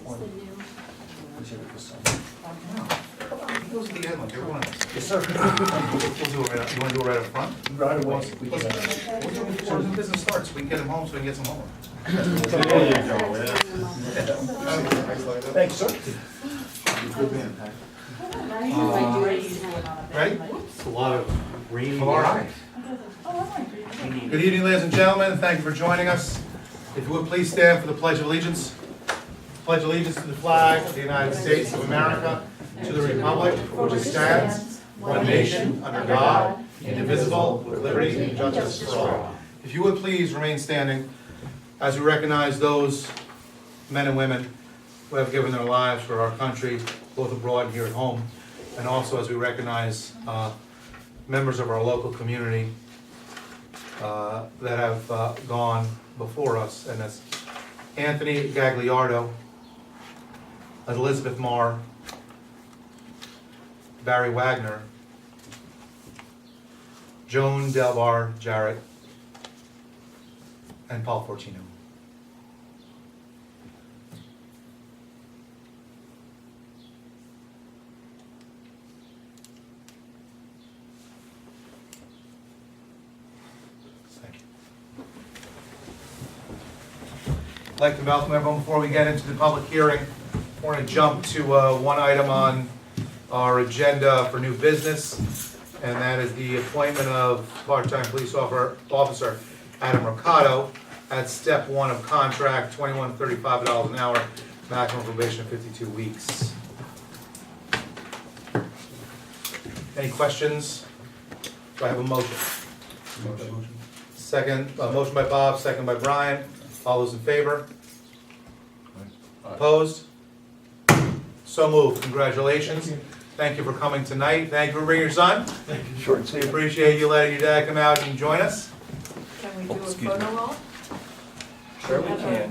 He goes at the end like everyone else. Yes, sir. We'll do it right up, you wanna do it right up front? Right away. We Listen, can- when the business starts, we can get him home so we can get some homework. There you go, yeah. Thank you, sir. Good man, Ready? It's a lot of rain. All right. Good evening, ladies and gentlemen. Thank you for joining us. If you would please stand for the Pledge of Allegiance. Pledge allegiance to the flag of the United States of America, to the republic for which it stands, one nation, under God, indivisible, with liberty and justice for all. If you would please remain standing as we recognize those men and women who have given their lives for our country, both abroad and here at home, and also as we recognize members of our local community that have gone before us, and that's Anthony Gagliardo, Elizabeth Marr, Barry Wagner, Joan Delbar Jarrett, and Paul Fortino. Thank you. I'd like to welcome everyone before we get into the public hearing. I want to jump to one item on our agenda for new business, and that is the appointment of part-time police officer Adam Mercado at step 1 of contract, $21.35 an hour, maximum probation of 52 weeks. Any questions? Do I have a motion? Motion. Second, motion by Bob, second by Brian. All those in favor? Opposed? So moved. Congratulations. Thank you for coming tonight. Thank you for bringing your son. Short and We sweet. appreciate you letting your dad come out and join us. Can we do a photo wall? Sure we can.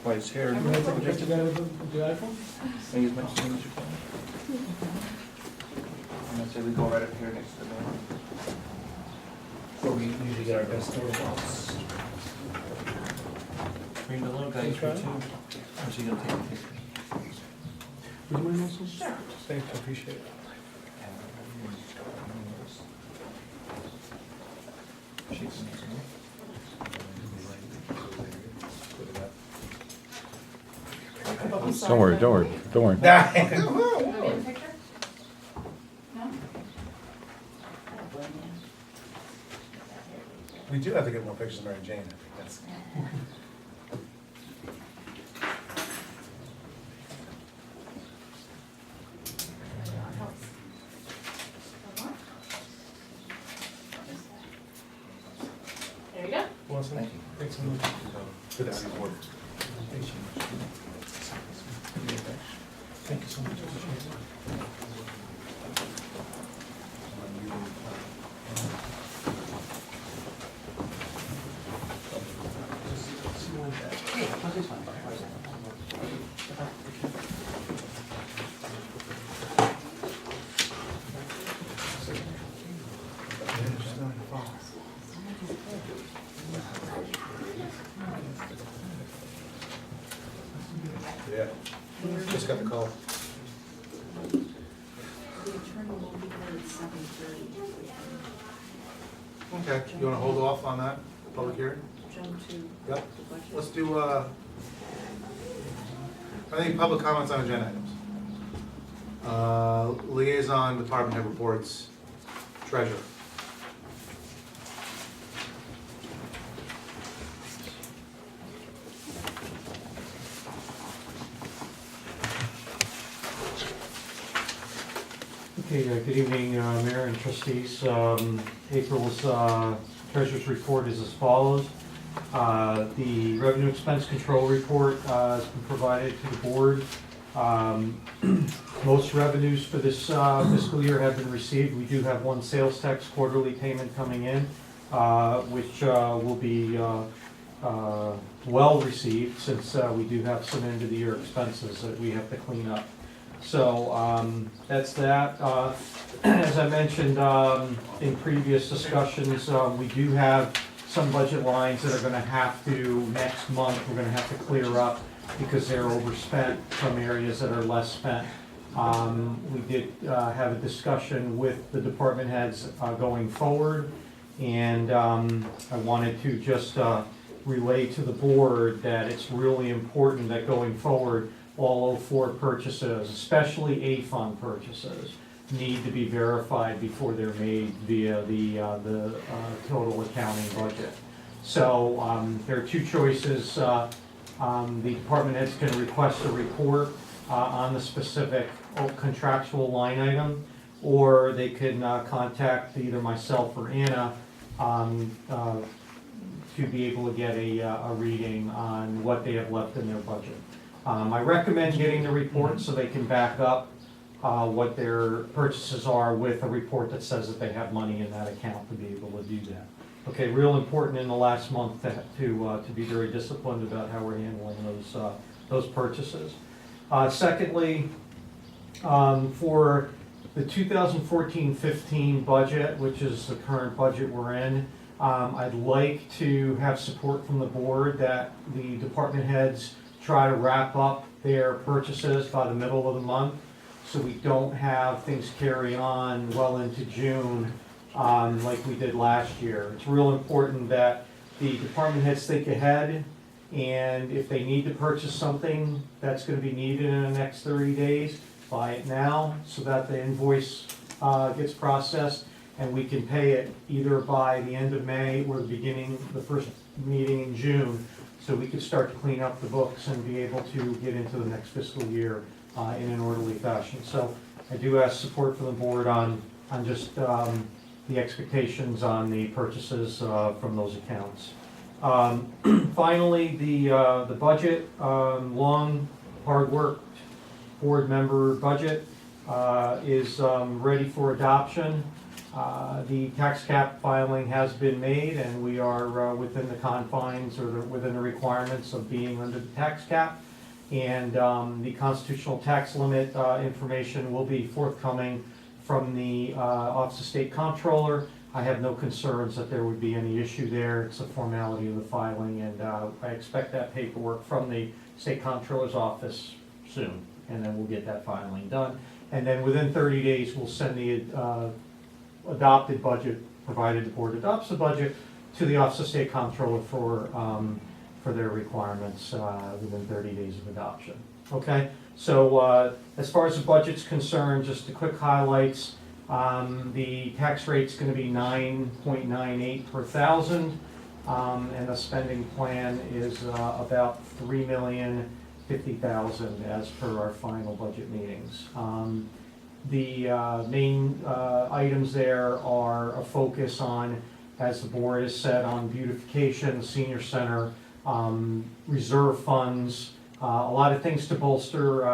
While he's here. You wanna take a picture with the iPhone? Use my signature pen. And let's say we go right up here next to the man. Where we usually get our best photo walks. Bring the little guy through too. Or is he gonna take a picture? Sure. Thanks, I appreciate it. Don't worry, don't worry, don't worry. Want me to take a picture? No? We do have to get more pictures of Mary Jane, I think that's. There you go. Awesome. Thank you. Thanks so much. Good to see you. Thank you so much. Yeah, just got the call. The attorney will be here at 7:30. Okay, you wanna hold off on that public hearing? Jump to the Yep. budget. Let's do, any public comments on agenda items? Liaison department head reports, treasurer. Okay, good evening, Mayor and trustees. April's treasurer's report is as follows. The revenue expense control report has been provided to the board. Most revenues for this fiscal year have been received. We do have one sales tax quarterly payment coming in, which will be well received since we do have some end of the year expenses that we have to clean up. So that's that. As I mentioned in previous discussions, we do have some budget lines that are gonna have to, next month, we're gonna have to clear up. because they're overspent from areas that are less spent. We did have a discussion with the department heads going forward, and I wanted to just relay to the board that it's really important that going forward, all 04 purchases, especially A-fund purchases, need to be verified before they're made via the total accounting budget. So there are two choices. The department heads can request a report on the specific contractual line item, or they can contact either myself or Anna to be able to get a reading on what they have left in their budget. I recommend getting the report so they can back up what their purchases are with a report that says that they have money in that account to be able to do that. Okay, real important in the last month to be very disciplined about how we're handling those purchases. Secondly, for the 2014-15 budget, which is the current budget we're in, I'd like to have support from the board that the department heads try to wrap up their purchases by the middle of the month, so we don't have things carry on well into June like we did last year. It's real important that the department heads think ahead, and if they need to purchase something that's going to be needed in the next 30 days, buy it now so that the invoice gets processed and we can pay it either by the end of May or the first meeting in June, so we could start to clean up the books and be able to get into the next fiscal year in an orderly fashion. So I do ask support from the board on just the expectations on the purchases from those accounts. Finally, the budget, long, hard-worked board member budget is ready for adoption. The tax cap filing has been made, and we are within the confines or within the requirements of being under the tax cap. And the constitutional tax limit information will be forthcoming from the Office of State Comptroller. I have no concerns that there would be any issue there. It's a formality of the filing, and I expect that paperwork from the State Comptroller's office soon, and then we'll get that filing done. And then within 30 days, we'll send the adopted budget, provided the board adopts the budget, to the Office of State Comptroller for their requirements within 30 days of adoption. Okay, so as far as the budget's concerned, just the quick highlights. The tax rate's going to be 9.98 per thousand, and the spending plan is about $3,050,000 as per our final budget meetings. The main items there are a focus on, as the board has said, on beautification, the senior center, reserve funds, a lot of things to bolster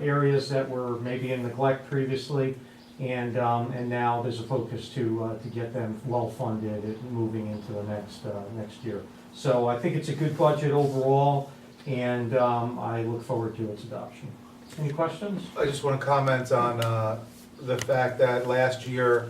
areas that were maybe in neglect previously, and now there's a focus to get them well funded and moving into the next year. So I think it's a good budget overall, and I look forward to its adoption. Any questions? I just want to comment on the fact that last year,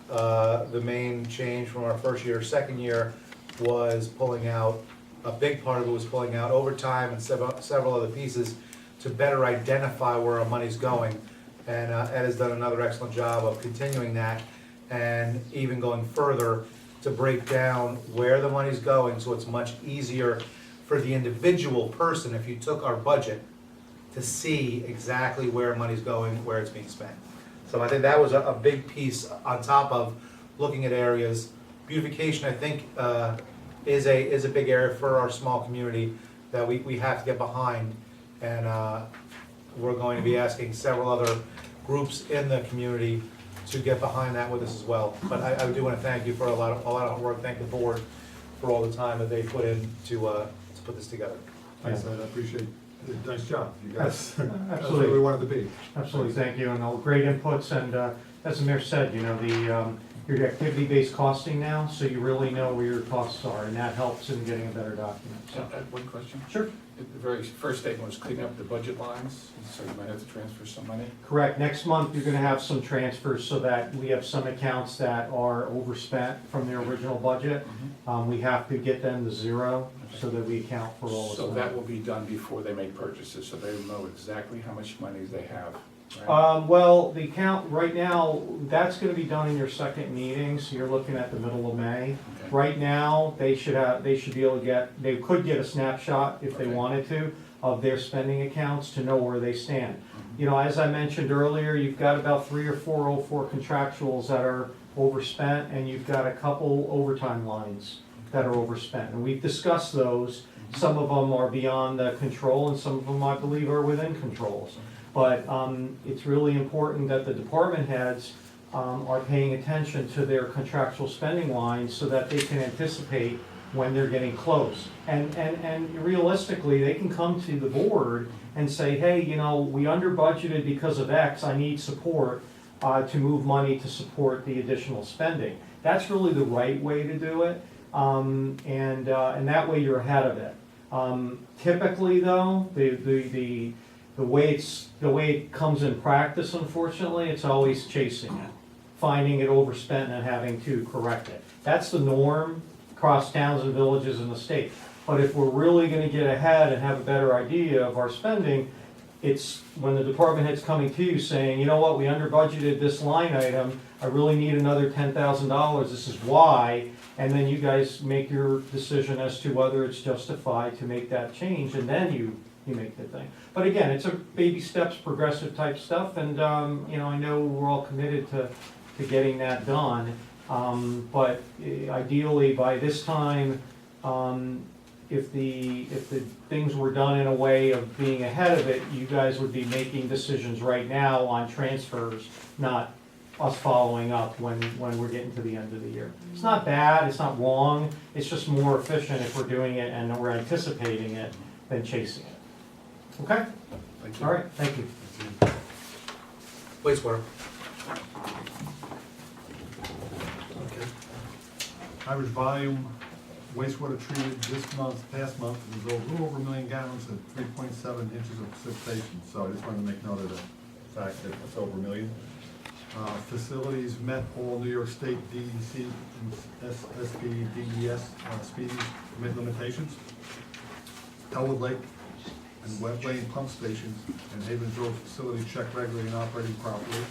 the main change from our first year, second year, was pulling out, a big part of it was pulling out overtime and several other pieces to better identify where our money's going. And Ed has done another excellent job of continuing that and even going further to break down where the money's going, so it's much easier for the individual person, if you took our budget, to see exactly where money's going, where it's being spent. So I think that was a big piece on top of looking at areas. Beautification, I think, is a big area for our small community that we have to get behind. And we're going to be asking several other groups in the community to get behind that with us as well. But I do want to thank you for a lot of hard work. Thank the board for all the time that they put in to put this together. Thanks, Ed, I appreciate it. Nice job. You guys, that's where Absolutely. we wanted to be. Absolutely, thank you, and all great inputs, and as the mayor said, you know, your activity-based costing now, so you really know where your costs are, and that helps in getting a better document, so. One question. Sure. The very first statement was cleaning up the budget lines, so you might have to transfer some money. Correct, next month, you're gonna have some transfers so that we have some accounts that are overspent from their original budget. We have to get them to zero, so that we account for all of So that. that will be done before they make purchases, so they will know exactly how much money they have, right? Well, the count, right now, that's gonna be done in your second meeting, so you're looking at the middle of May. Okay. Right now, they should be able to they could get a snapshot if they Okay. wanted to, of their spending accounts to know where they stand. You know, as I mentioned earlier, you've got about 3 or 4 04 contractuals that are overspent, and you've got a couple overtime lines that are overspent. And we've discussed those. Some of them are beyond the control, and some of them, I believe, are within controls. But it's really important that the department heads are paying attention to their contractual spending lines so that they can anticipate when they're getting close. And realistically, they can come to the board and say, hey, you know, we under budgeted because of X, I need support to move money to support the additional spending. That's really the right way to do it, and that way you're ahead of it. Typically though, the way it comes in practice, unfortunately, it's always chasing it, finding it overspent and having to correct it. That's the norm across towns and villages in the state. But if we're really gonna get ahead and have a better idea of our spending, it's when the department head's coming to you saying, you know what, we under budgeted this line item, I really need another $10,000, this is why, and then you guys make your decision as to whether it's justified to make that change, and then you make the thing. But again, it's a baby steps, progressive type stuff, and, you know, I know we're all committed to getting that done. But ideally, by this time, if the things were done in a way of being ahead of it, you guys would be making decisions right now on transfers, not us following up when we're getting to the end of the year. It's not bad, it's not wrong, it's just more efficient if we're doing it and we're anticipating it than chasing it. Okay? Thank you. All right, thank you. Wastewater. Okay. Average volume wastewater treated this month, past month, was a little over 1 million gallons at 3.7 inches of precipitation. So I just wanted to make note of the fact that it's over 1 million. Facilities met all New York State DEC and SB DES speed limit limitations. Elwood Lake and Webb Lane pump stations and Havens Road facility checked regularly and operating properly.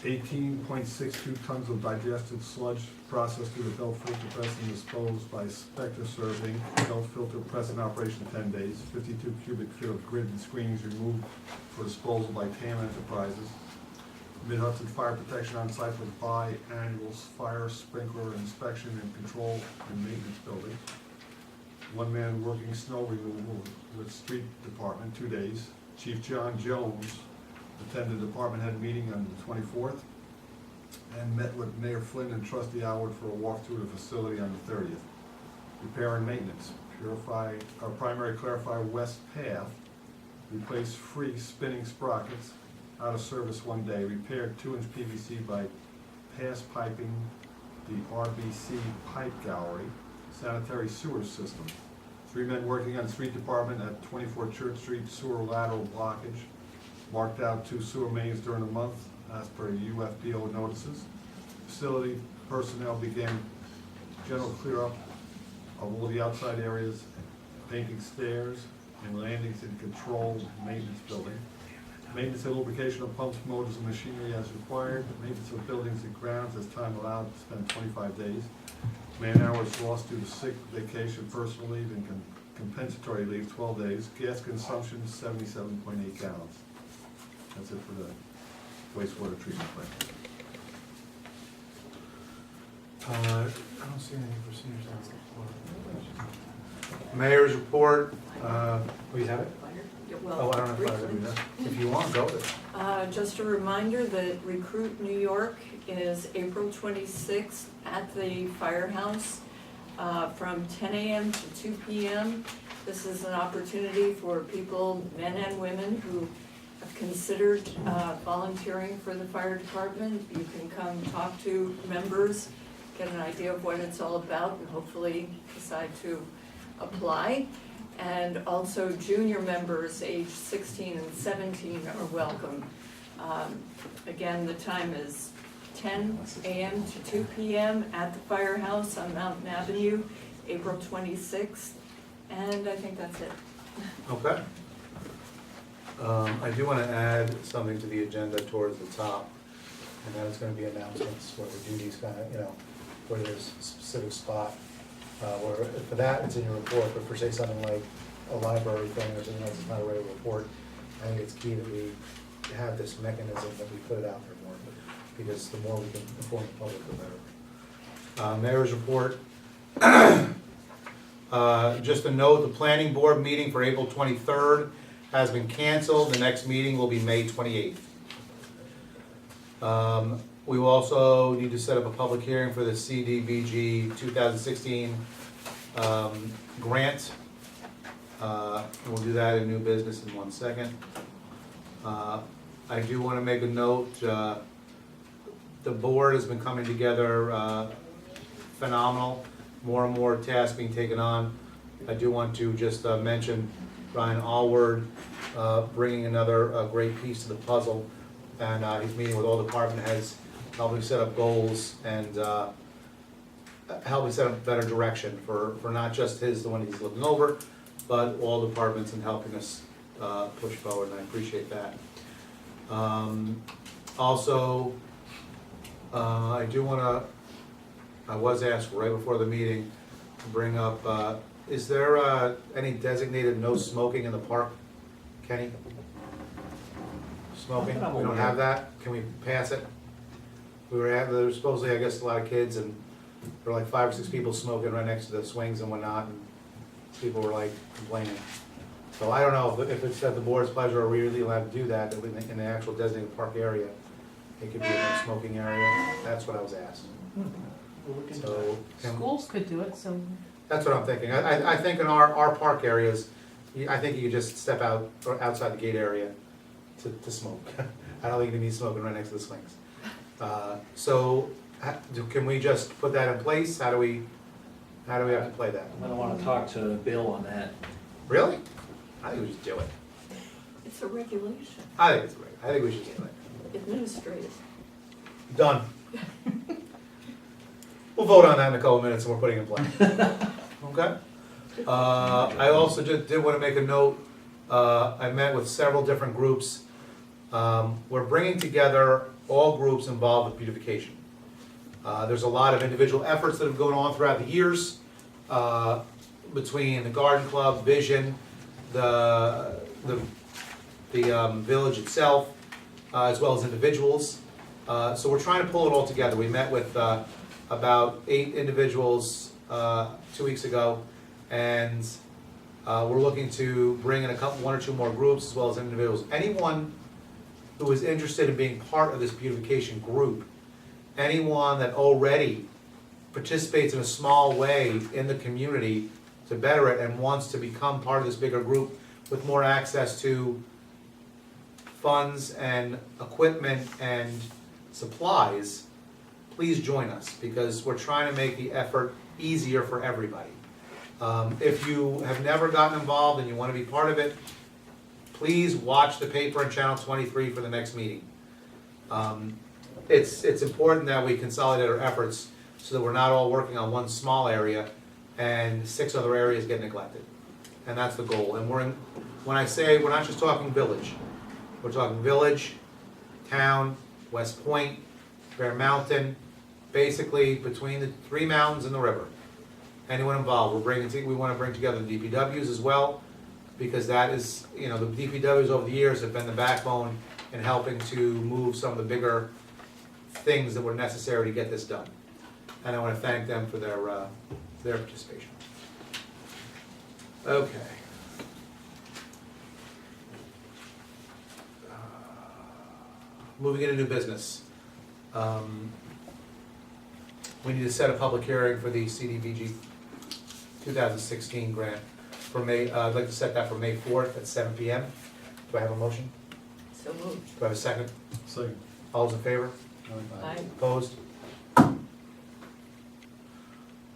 18.62 tons of digested sludge processed through the belt filter press and disposed by Spectre Serving. Belt filter press in operation 10 days. 52 cubic feet of grid and screenings removed for disposal by TAM Enterprises. Mid-Hudson Fire Protection on site with biannual fire sprinkler inspection and control and maintenance building. One man working snow removal with street department 2 days. Chief John Jones attended department head meeting on the 24th and met with Mayor Flynn and Trustee Howard for a walkthrough of the facility on the 30th. Repair and maintenance, primary clarifier west path, replaced free spinning sprockets, out of service 1 day, repaired 2-inch PVC by pass piping the RBC pipe gallery, sanitary sewer system. 3 men working on street department at 24 Church Street sewer lateral blockage. Marked out 2 sewer mains during the month as per UFPO notices. Facility personnel began general clear up of all the outside areas, painting stairs and landings in control maintenance building. Maintenance and lubrication of pumps, motors, and machinery as required. Maintenance of buildings and grounds as time allowed, spent 25 days. Man hours lost due to sick, vacation, personal leave, and compensatory leave, 12 days. Gas consumption, 77.8 gallons. That's it for the wastewater treatment plant. I don't see anything for seniors on. Mayor's report, we have it? Oh, I don't have Briefly. it. If you want, go with it. Just a reminder that Recruit New York is April 26th at the Firehouse from 10 a.m. to 2 p.m. This is an opportunity for people, men and women, who have considered volunteering for the fire department. You can come talk to members, get an idea of what it's all about, and hopefully decide to apply. And also junior members aged 16 and 17 are welcome. Again, the time is 10 a.m. to 2 p.m. at the Firehouse on Mountain Avenue April 26th, and I think that's it. Okay. I do want to add something to the agenda towards the top, and that is going to be announcements where we do these kind of, where there's a specific spot. Where for that, it's in your report, but for say something like a library thing or something else, it's not a regular report. I think it's key that we have this mechanism that we put it out there more, because the more we can inform the public, the better. Mayor's report. Just a note, the planning board meeting for April 23rd has been canceled. The next meeting will be May 28th. We will also need to set up a public hearing for the CDBG 2016 grant. We'll do that in new business in 1 second. I do want to make a note, the board has been coming together phenomenal, more and more tasks being taken on. I do want to just mention Ryan Allward bringing another great piece to the puzzle, and he's meeting with all department heads, helping set up goals and helping set up better direction for not just the one he's looking over, but all departments, and helping us push forward, and I appreciate that. Also, I do want to, I was asked right before the meeting to bring up, is there any designated no smoking in the park, Kenny? Smoking, we don't have that, can we pass it? There was supposedly, I guess, a lot of kids, and there were like 5 or 6 people smoking right next to the swings and whatnot, and people were like complaining. So I don't know if it's at the board's pleasure, or we really allowed to do that, that in the actual designated park area, it could be a no smoking area. That's what I was asked. So, Schools could do it, so. that's what I'm thinking. I think in our park areas, I think you could just step out, or outside the gate area to smoke. I don't think you need smoking right next to the swings. So, can we just put that in place? How do we have to play that? I'm gonna wanna talk to Bill on that. Really? I think we should do it. It's a regulation, I think it's great. I think we should do it. administrative. Done. We'll vote on that in a couple of minutes, and we're putting it in place. Okay? I also just did want to make a note. I met with several different groups. We're bringing together all groups involved with beautification. There's a lot of individual efforts that have gone on throughout the years between the Garden Club, Vision, the village itself, as well as individuals. So we're trying to pull it all together. We met with about 8 individuals 2 weeks ago, and we're looking to bring in 1 or 2 more groups as well as individuals. Anyone who is interested in being part of this beautification group, anyone that already participates in a small way in the community to better it and wants to become part of this bigger group with more access to funds and equipment and supplies, please join us, because we're trying to make the effort easier for everybody. If you have never gotten involved and you want to be part of it, please watch the paper on Channel 23 for the next meeting. It's important that we consolidate our efforts so that we're not all working on one small area and 6 other areas get neglected. And that's the goal. And when I say, we're not just talking village, we're talking village, town, West Point, Bear Mountain, basically between the 3 mountains and the river. Anyone involved, we want to bring together the DPWs as well, because that is, the DPWs over the years have been the backbone in helping to move some of the bigger things that were necessary to get this done. And I want to thank them for their participation. Okay. Moving into new business. We need to set a public hearing for the CDBG 2016 grant for May. I'd like to set that for May 4th at 7 p.m. Do I have a motion? So moved. Do I have a second? Second. All those in favor? Aye. Opposed?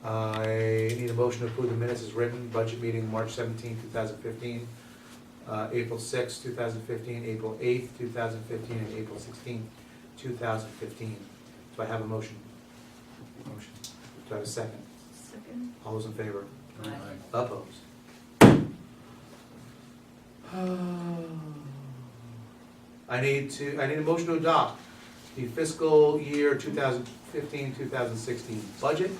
I need a motion to approve the minutes as written. Budget meeting March 17, 2015, April 6, 2015, April 8, 2015, and April 16, 2015. Do I have a motion? Motion. Do I have a second? Second. Second. All those in favor? Aye. Opposed? I need a motion to adopt the fiscal year 2015-2016 budget,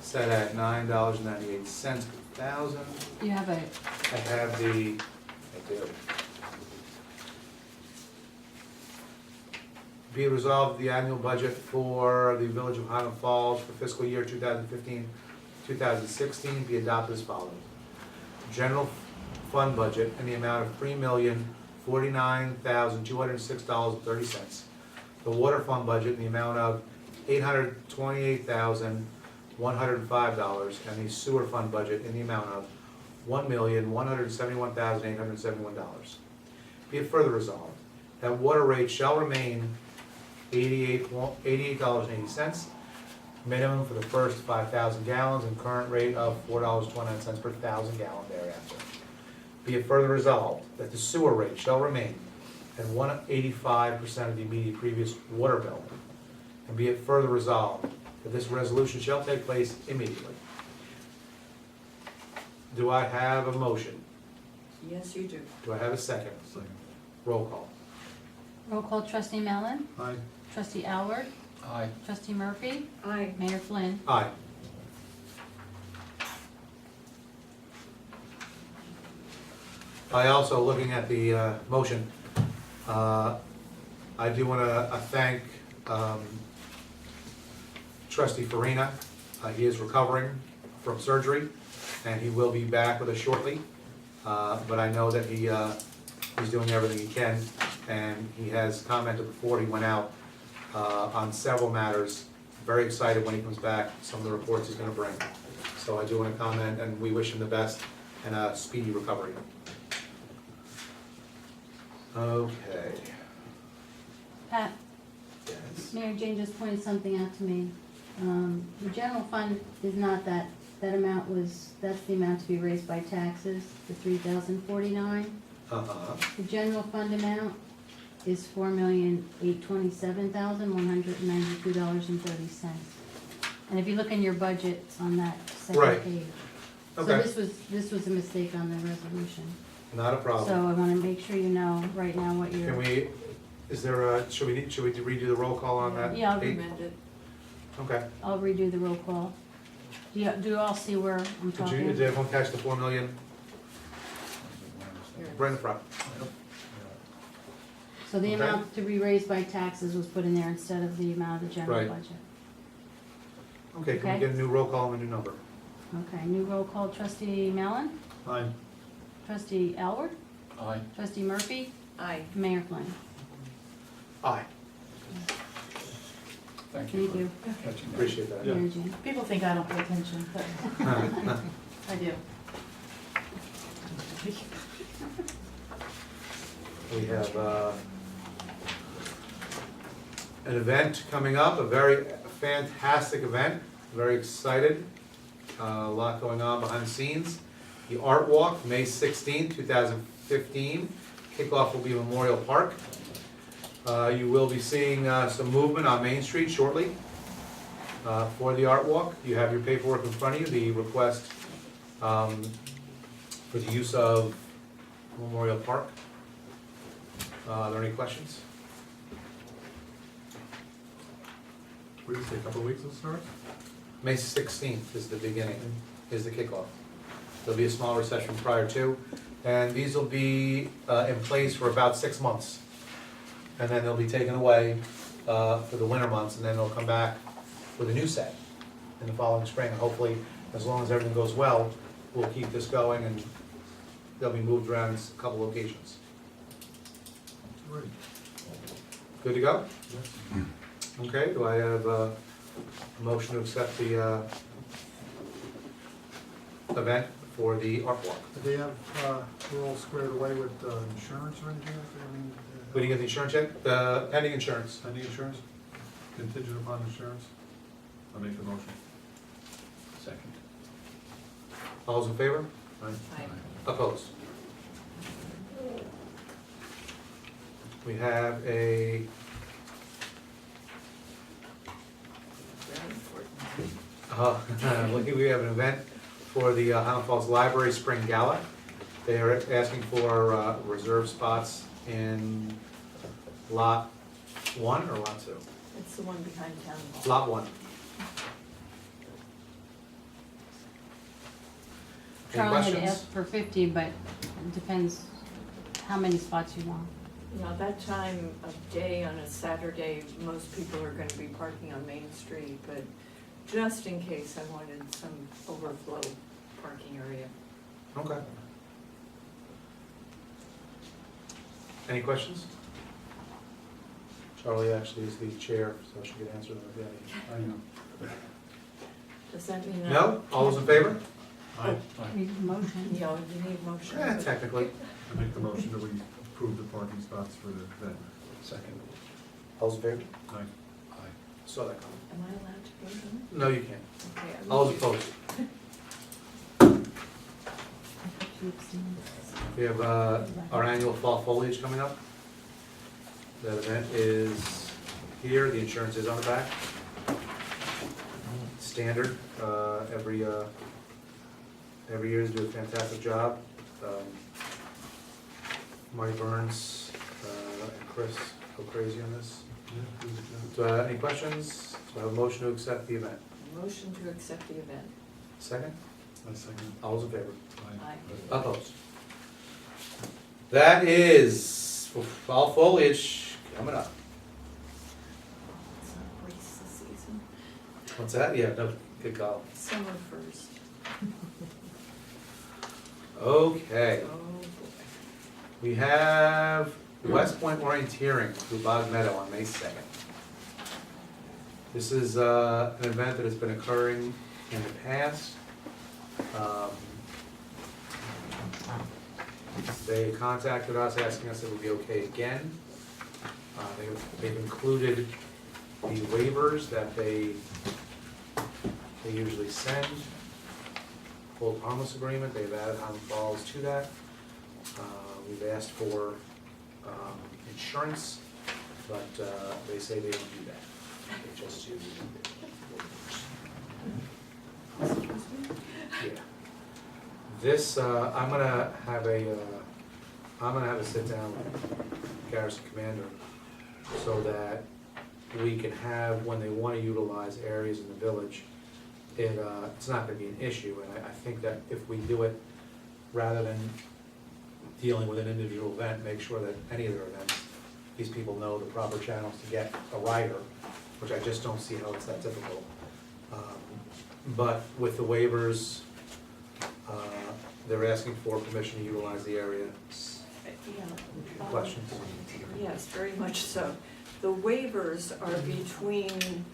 set at $9.98 per thousand. You have a, I have I do. Be it resolved, the annual budget for the Village of Highland Falls for fiscal year 2015-2016 be adopted as follows. General fund budget in the amount of $3,049,206.30. The water fund budget in the amount of $828,105, and the sewer fund budget in the amount of $1,171,871. Be it further resolved that water rates shall remain $88.80, minimum for the first 5,000 gallons, and current rate of $4.29 per 1,000 gallon thereafter. Be it further resolved that the sewer rate shall remain at 185% of the immediate previous water bill. And be it further resolved that this resolution shall take place immediately. Do I have a motion? Yes, you do. Do I have a second? Second. Roll call. roll call trustee Mellon, Aye. trustee Alward, Aye. trustee Murphy, Aye. Mayor Flynn. Aye. I also, looking at the motion, I do want to thank trustee Farina. He is recovering from surgery, and he will be back with us shortly. But I know that he's doing everything he can, and he has commented before he went out on several matters. Very excited when he comes back, some of the reports he's going to bring. So I do want to comment, and we wish him the best and a speedy recovery. Okay. Pat, Yes. Mary Jane just pointed something out to me. The general fund is not that, that's the amount to be raised by taxes, the $3,049. Uh-huh. The general fund amount is $4,827,192.30. And if you look in your budget on that Right. second page. So Okay, this was a mistake on the resolution. not a So problem. I wanna make sure you know right now what Can you're, we, is there a, should we redo the roll call on that? Yeah, I'll Eight? Amend it. Okay. I'll redo the roll call. Do you all see where I'm Did talking? everyone catch the 4 million? Right in the front. So the Okay. amount to be raised by taxes was put in there instead of the amount of the general Right. budget. Okay, can we Okay. get a new roll call and a new number? Okay, new roll call, trustee Mellon, Aye. trustee Alward, Aye. trustee Murphy, Aye. Mayor Flynn. Aye. Thank Thank you you, for catching that. Appreciate that. Yeah. Mary Jane. People think I don't pay attention, but I do. We have an event coming up, a very fantastic event, very excited. A lot going on behind the scenes. The Art Walk, May 16th, 2015. Kickoff will be Memorial Park. You will be seeing some movement on Main Street shortly for the Art Walk. You have your paperwork in front of you, the request for the use of Memorial Park. Are there any questions? What did you say, a couple of weeks it starts? May 16th is the beginning, is the kickoff. There'll be a small reception prior to, and these will be in place for about 6 months. And then they'll be taken away for the winter months, and then they'll come back with a new set in the following spring. And hopefully, as long as everything goes well, we'll keep this going, and they'll be moved around in a couple locations. Great. Good to go? Yes. Okay, do I have a motion to accept the event for the Art Walk? Do they have, we're all squared away with insurance or anything? I mean, We didn't get the insurance check? The pending insurance. Any insurance? Contingent upon insurance? I'll make the motion. Second. All those in favor? Aye. Aye. Opposed? We have a Very important. We have an event for the Highland Falls Library Spring Gala. They are asking for reserve spots in lot 1 or lot 2? It's the one behind town hall. Lot 1. Any Charlie had questions? asked for 50, but it depends how many spots you want. You know, that time of day on a Saturday, most people are gonna be parking on Main Street, but just in case, I wanted some overflow parking area. Okay. Any questions? Charlie actually is the chair, so she could answer them if you have any. I know. Does that mean? No? All those in favor? I Need a motion. Yeah, you need motion. Technically. make the motion that we approve the parking spots for the event. Second. All those in favor? Aye. Saw that comment. Am I allowed to vote on it? No, you can't. Okay, I All will those do- opposed? We have our annual fall foliage coming up. That event is here, the insurance is on the back. Standard, every year they do a fantastic job. Marty Burns and Chris go crazy on this. So, any questions? So I have a motion to accept the event. Motion to accept the event. Second? I second. All those in favor? Aye. Opposed? That is fall foliage coming up. It's not race this season. What's that? Yeah, no, good call. Summer first. Okay, Oh, boy. we have West Point Orienteering through Bog Meadow on May 2nd. This is an event that has been occurring in the past. They contacted us asking us if it would be okay again. They've included the waivers that they usually send. Hold harmless agreement, they've added Highland Falls to that. We've asked for insurance, but they say they don't do that. They just do waivers. Yeah. This, I'm gonna have a sit down with Garrison Commander so that we can have, when they wanna utilize areas in the village, it's not gonna be an issue, and I think that if we do it, rather than dealing with an individual event, make sure that any of their events, these people know the proper channels to get a rider, which I just don't see how it's that difficult. But with the waivers, they're asking for permission to utilize the area. Yeah. Questions? Yes, very much so. The waivers are between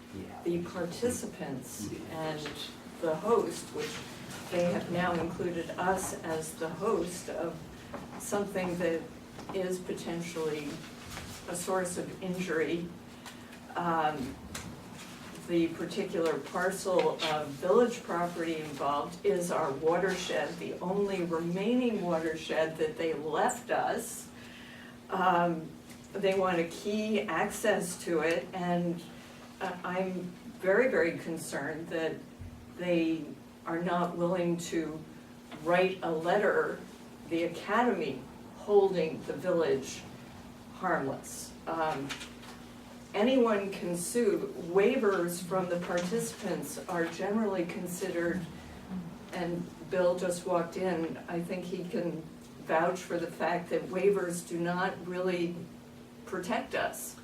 the participants and the host, which they have now included us as the host of something that is potentially a source of injury. The particular parcel of village property involved is our watershed, the only remaining watershed that they left us. They want a key access to it, and I'm very, very concerned that they are not willing to write a letter, the academy holding the village harmless. Anyone can sue. Waivers from the participants are generally considered, and Bill just walked in, I think he can vouch for the fact that waivers do not really protect us.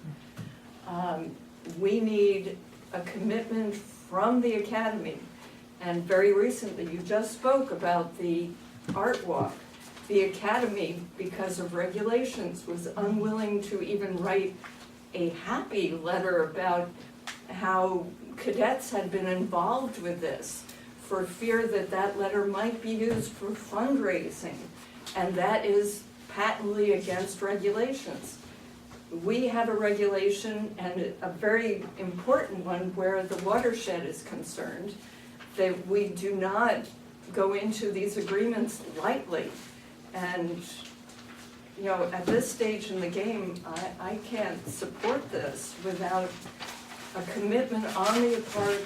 We need a commitment from the academy, and very recently, you just spoke about the art walk. The academy, because of regulations, was unwilling to even write a happy letter about how cadets had been involved with this, for fear that that letter might be used for fundraising, and that is patently against regulations. We have a regulation, and a very important one, where the watershed is concerned, that we do not go into these agreements lightly. And you know, at this stage in the game, I can't support this without a commitment on the part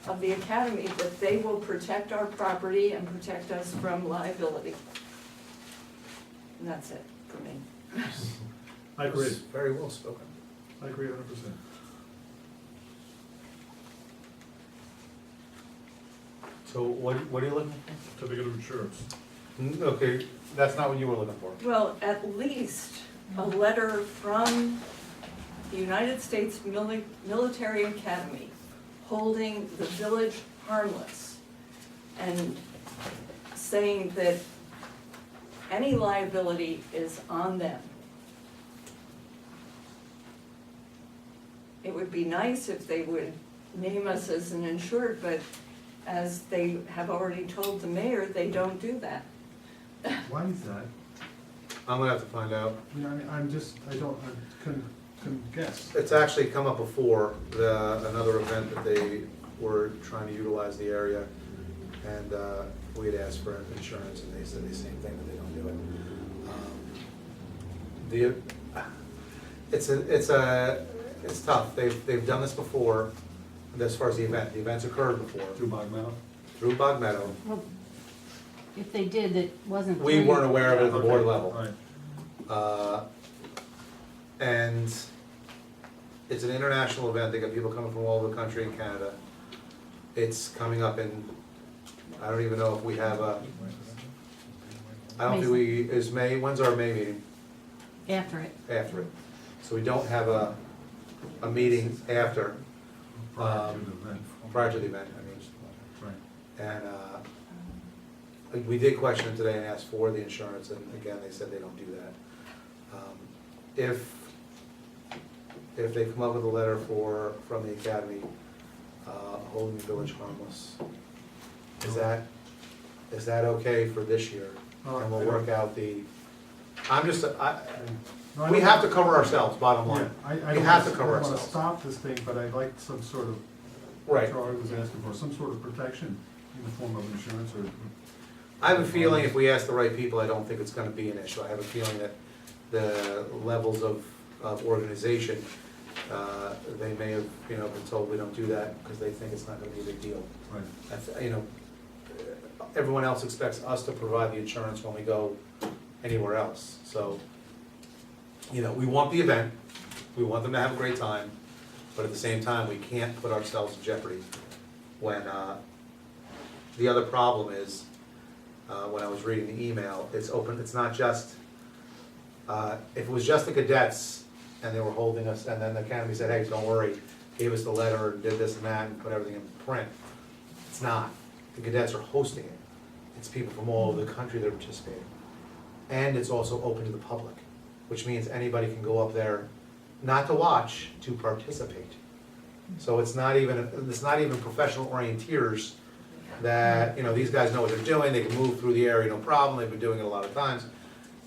of the academy that they will protect our property and protect us from liability. And that's it for me. I agree, Very well spoken. I agree 100%. So what are you looking Certificate of insurance. for? Okay, that's not what you were looking for. Well, at least a letter from the United States Military Academy holding the village harmless and saying that any liability is on them. It would be nice if they would name us as an insured, but as they have already told the mayor, they don't do that. Why is that? I'm gonna have to find out. I mean, I couldn't guess. It's actually come up before, another event that they were trying to utilize the area, and we had asked for insurance, and they said the same thing, that they don't do it. It's tough. They've done this before, as far as the event. The event's occurred before, Through Bog Meadow? through Bog Meadow. Well, if they did, it wasn't. We weren't aware of it at the board Okay, level. all right. And it's an international event, they got people coming from all over the country and Canada. It's coming up in, I don't even know if we have I don't think is May, when's our May meeting? After it. After it. So we don't have a meeting after, Prior to the event. prior to the event, I mean. Right. And we did question it today and asked for the insurance, and again, they said they don't do that. If they come up with a letter from the academy, holding the village harmless, is that okay for this year? And we'll work out we have to cover ourselves, bottom line. We have to cover I don't ourselves. wanna stop this thing, but I'd like some sort of, Right. Charlie was asking for, some sort of protection in the form of insurance or. I have a feeling if we ask the right people, I don't think it's gonna be an issue. I have a feeling that the levels of organization, they may have, been told we don't do that because they think it's not gonna be a big deal. Right. That's, everyone else expects us to provide the insurance when we go anywhere else, so, we want the event, we want them to have a great time, but at the same time, we can't put ourselves in jeopardy when, the other problem is, when I was reading the email, it's not just, if it was just the cadets and they were holding us, and then the academy said, hey, don't worry, gave us the letter and did this and that and put everything in print, it's not. The cadets are hosting it. It's people from all over the country that are participating. And it's also open to the public, which means anybody can go up there, not to watch, to participate. So it's not even professional orienteers that, these guys know what they're doing, they can move through the area, no problem, they've been doing it a lot of times.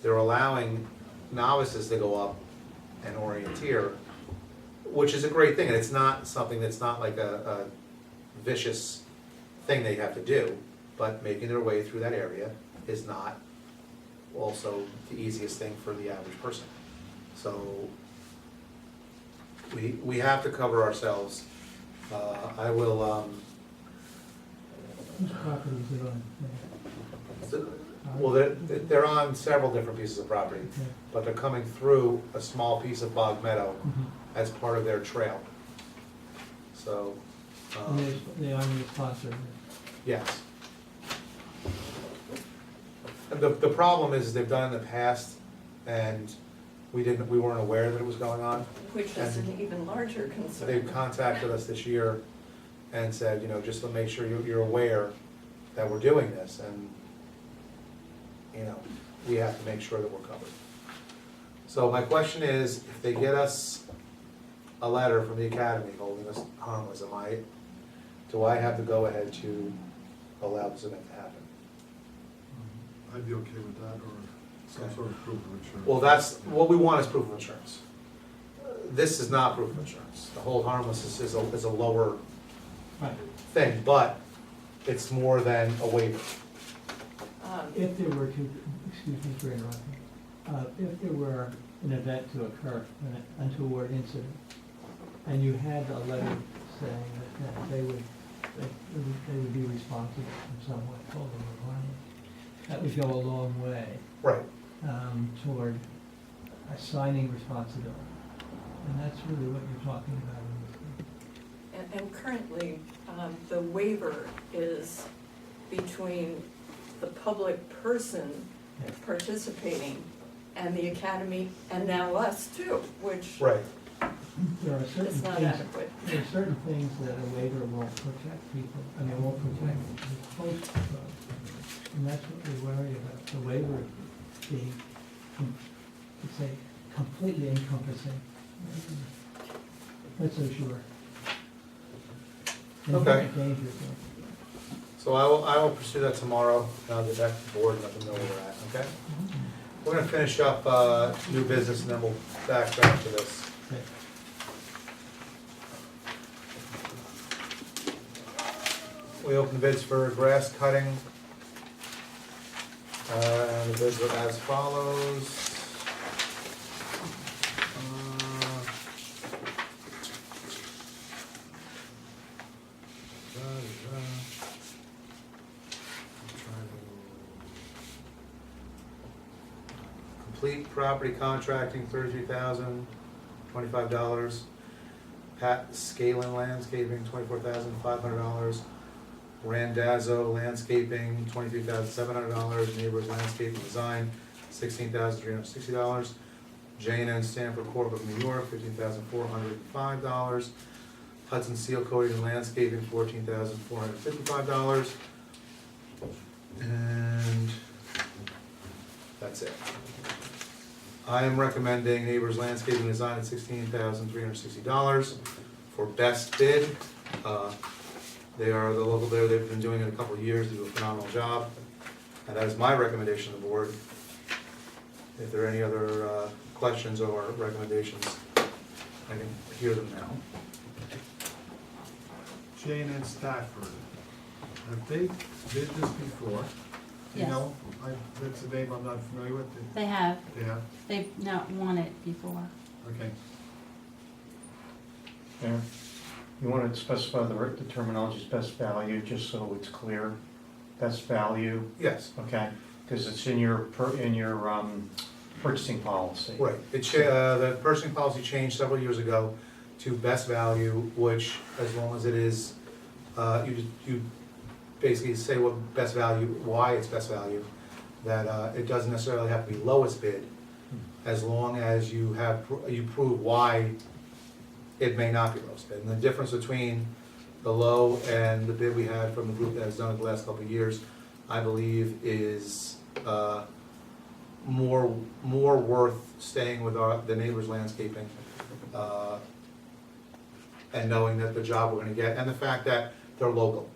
They're allowing novices to go up and orienteer, which is a great thing, and it's not something that's not like a vicious thing they have to do, but making their way through that area is not also the easiest thing for the average person. So we have to cover ourselves. I will, Whose property is it on? well, they're on several different pieces of property, Yeah. but they're coming through a small piece of Bog Meadow Mhm. as part of their trail. So, And they are the sponsor. yes. And the problem is they've done it in the past, and we weren't aware that it was going on. Which is an even larger So they concern. contacted us this year and said, just to make sure you're aware that we're doing this, and, we have to make sure that we're covered. So my question is, if they get us a letter from the academy holding us harmless, do I have to go ahead to allow this event to happen? I'd be okay with that, or some Okay. sort of proof of insurance. Well, that's, what we want is proof of insurance. This is not proof of insurance. The whole harmless is a lower Right. thing, but it's more than a waiver. If there were to, excuse me for interrupting, if there were an event to occur, an untoward incident, and you had a letter saying that they would they would be responsible in some way for the requirement. That would go a long way Right. toward assigning responsibility. And that's really what you're talking about in this case. And currently, the waiver is between the public person Yes. participating and the academy, and now us too, which Right. There are certain is not things, adequate. there are certain things that a waiver won't protect people, I mean, won't protect the host from. And that's what we worry about, the waiver being, let's say, completely encompassing. Not so sure. Okay. Dangerous. So I will pursue that tomorrow, and I'll get back to the board and let them know where we're at, okay? We're gonna finish up, new business, and then we'll backtrack to this. Okay. We open the bids for grass cutting. The bids are as follows. Complete property contracting, $33,025. Pat Scalen Landscaping, $24,500. Randazzo Landscaping, $23,700. Neighbors Landscaping Design, $16,360. J&N Stanford Corp of New York, $15,405. Hudson Seal Coating and Landscaping, $14,455. And that's it. I am recommending Neighbors Landscaping Design at $16,360 for best bid. They are the local bidder, they've been doing it a couple of years, they do a phenomenal job. And that is my recommendation to the board. If there are any other questions or recommendations, I can hear them now. Jane and Stafford, have they did this before? You Yes. know, that's a name I'm not familiar with. They have, Yeah, they've not won it before. okay. Mayor, you want to specify the terminology's best value, just so it's clear? Best value, Yes, okay? Because it's in your, purchasing policy. right. The purchasing policy changed several years ago to best value, which, as long as it is, you basically say what best value, why it's best value, that it doesn't necessarily have to be lowest bid, as long as you prove why it may not be lowest bid. And the difference between the low and the bid we had from the group that has done it the last couple of years, I believe is more worth staying with the Neighbors Landscaping, and knowing that the job we're gonna get, and the fact that they're local.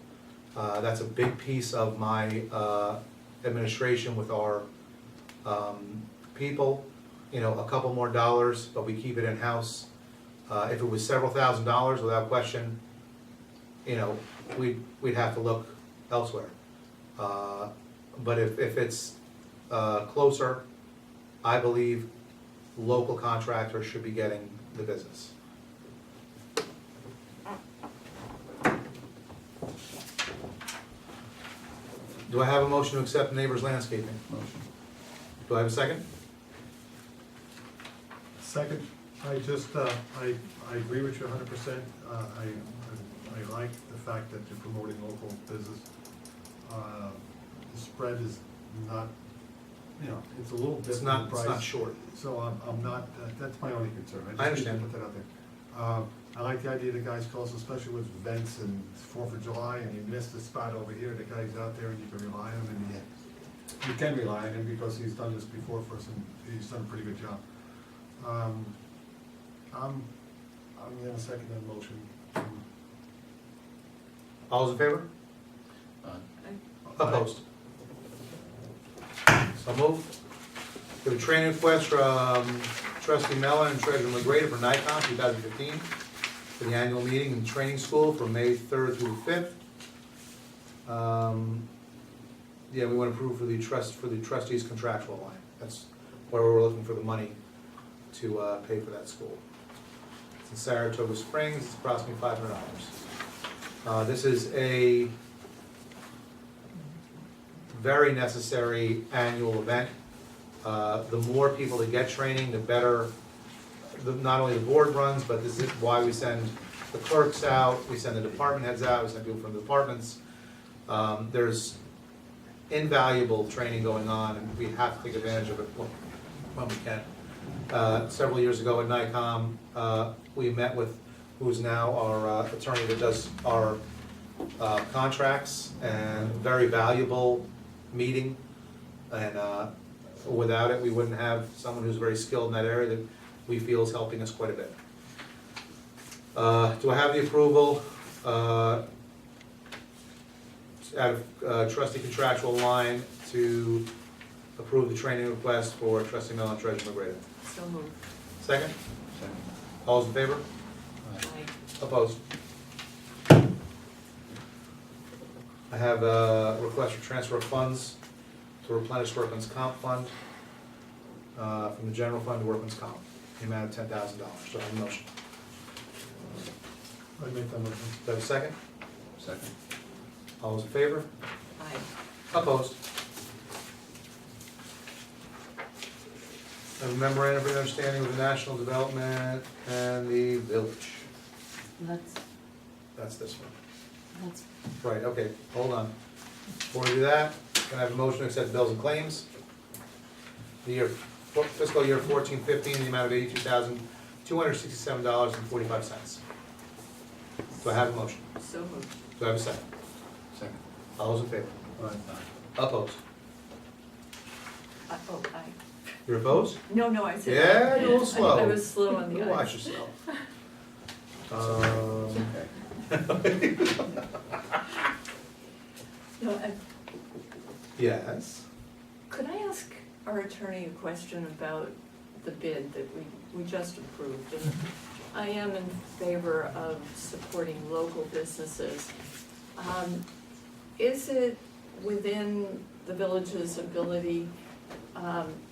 That's a big piece of my administration with our people. You know, a couple more dollars, but we keep it in-house. If it was several $1,000s, without question, you know, we'd have to look elsewhere. But if it's closer, I believe local contractors should be getting the business. Do I have a motion to accept Neighbors Landscaping? Motion. Do I have a second? Second, I just, I agree with you 100%. I like the fact that you're promoting local business. The spread is not, you know, it's a little bit It's in not, price. it's not short. So I'm not, that's my only concern. I understand. Just need to put that out there. I like the idea the guys call us, especially with events and 4th of July, and you miss the spot over here, the guy's out there and you can rely on him, and you can rely on him because he's done this before for us, and he's done a pretty good job. I'm gonna second that motion. All those in favor? Opposed? So moved. We have a training request from Trustee Mellon and Treasurer McGrady for NICOM 2015 for the annual meeting and training school from May 3rd through 5th. Yeah, we want to approve for the trustees contractual line. That's where we're looking for the money to pay for that school. It's in Saratoga Springs. It's approximately $500. This is a very necessary annual event. The more people that get training, the better, not only the board runs, but this is why we send the clerks out, we send the department heads out, we send people from the departments. There's invaluable training going on, and we have to take advantage of it when we can. Several years ago at NICOM, we met with who's now our attorney that does our contracts, and very valuable meeting. And without it, we wouldn't have someone who's very skilled in that area that we feel is helping us quite a bit. Do I have the approval out of trustee contractual line to approve the training request for trustee Mel and treasurer McGrady? So moved. Second? Second. All those in favor? Aye. Opposed? I have a request for transfer of funds to replenish workman's comp fund, from the general fund to workman's comp, the amount of $10,000. So I have a motion. I make that motion. Do I have a second? Second. All those in favor? Aye. Opposed? I have a memorandum of understanding with the national development and the village. That's this one. That's, Right, okay, hold on. Before we do that, can I have a motion to accept bills and claims? The year, fiscal year 14-15, the amount of $82,267.45. Do I have a motion? So moved. Do I have a second? Second. All those in favor? Aye. Opposed? Oh, aye. You're opposed? No, I said. Yeah, you're a little I slow. was slow on the You eyes. watch yourself. Okay. No, Yes. could I ask our attorney a question about the bid that we just approved? And I am in favor of supporting local businesses. Is it within the village's ability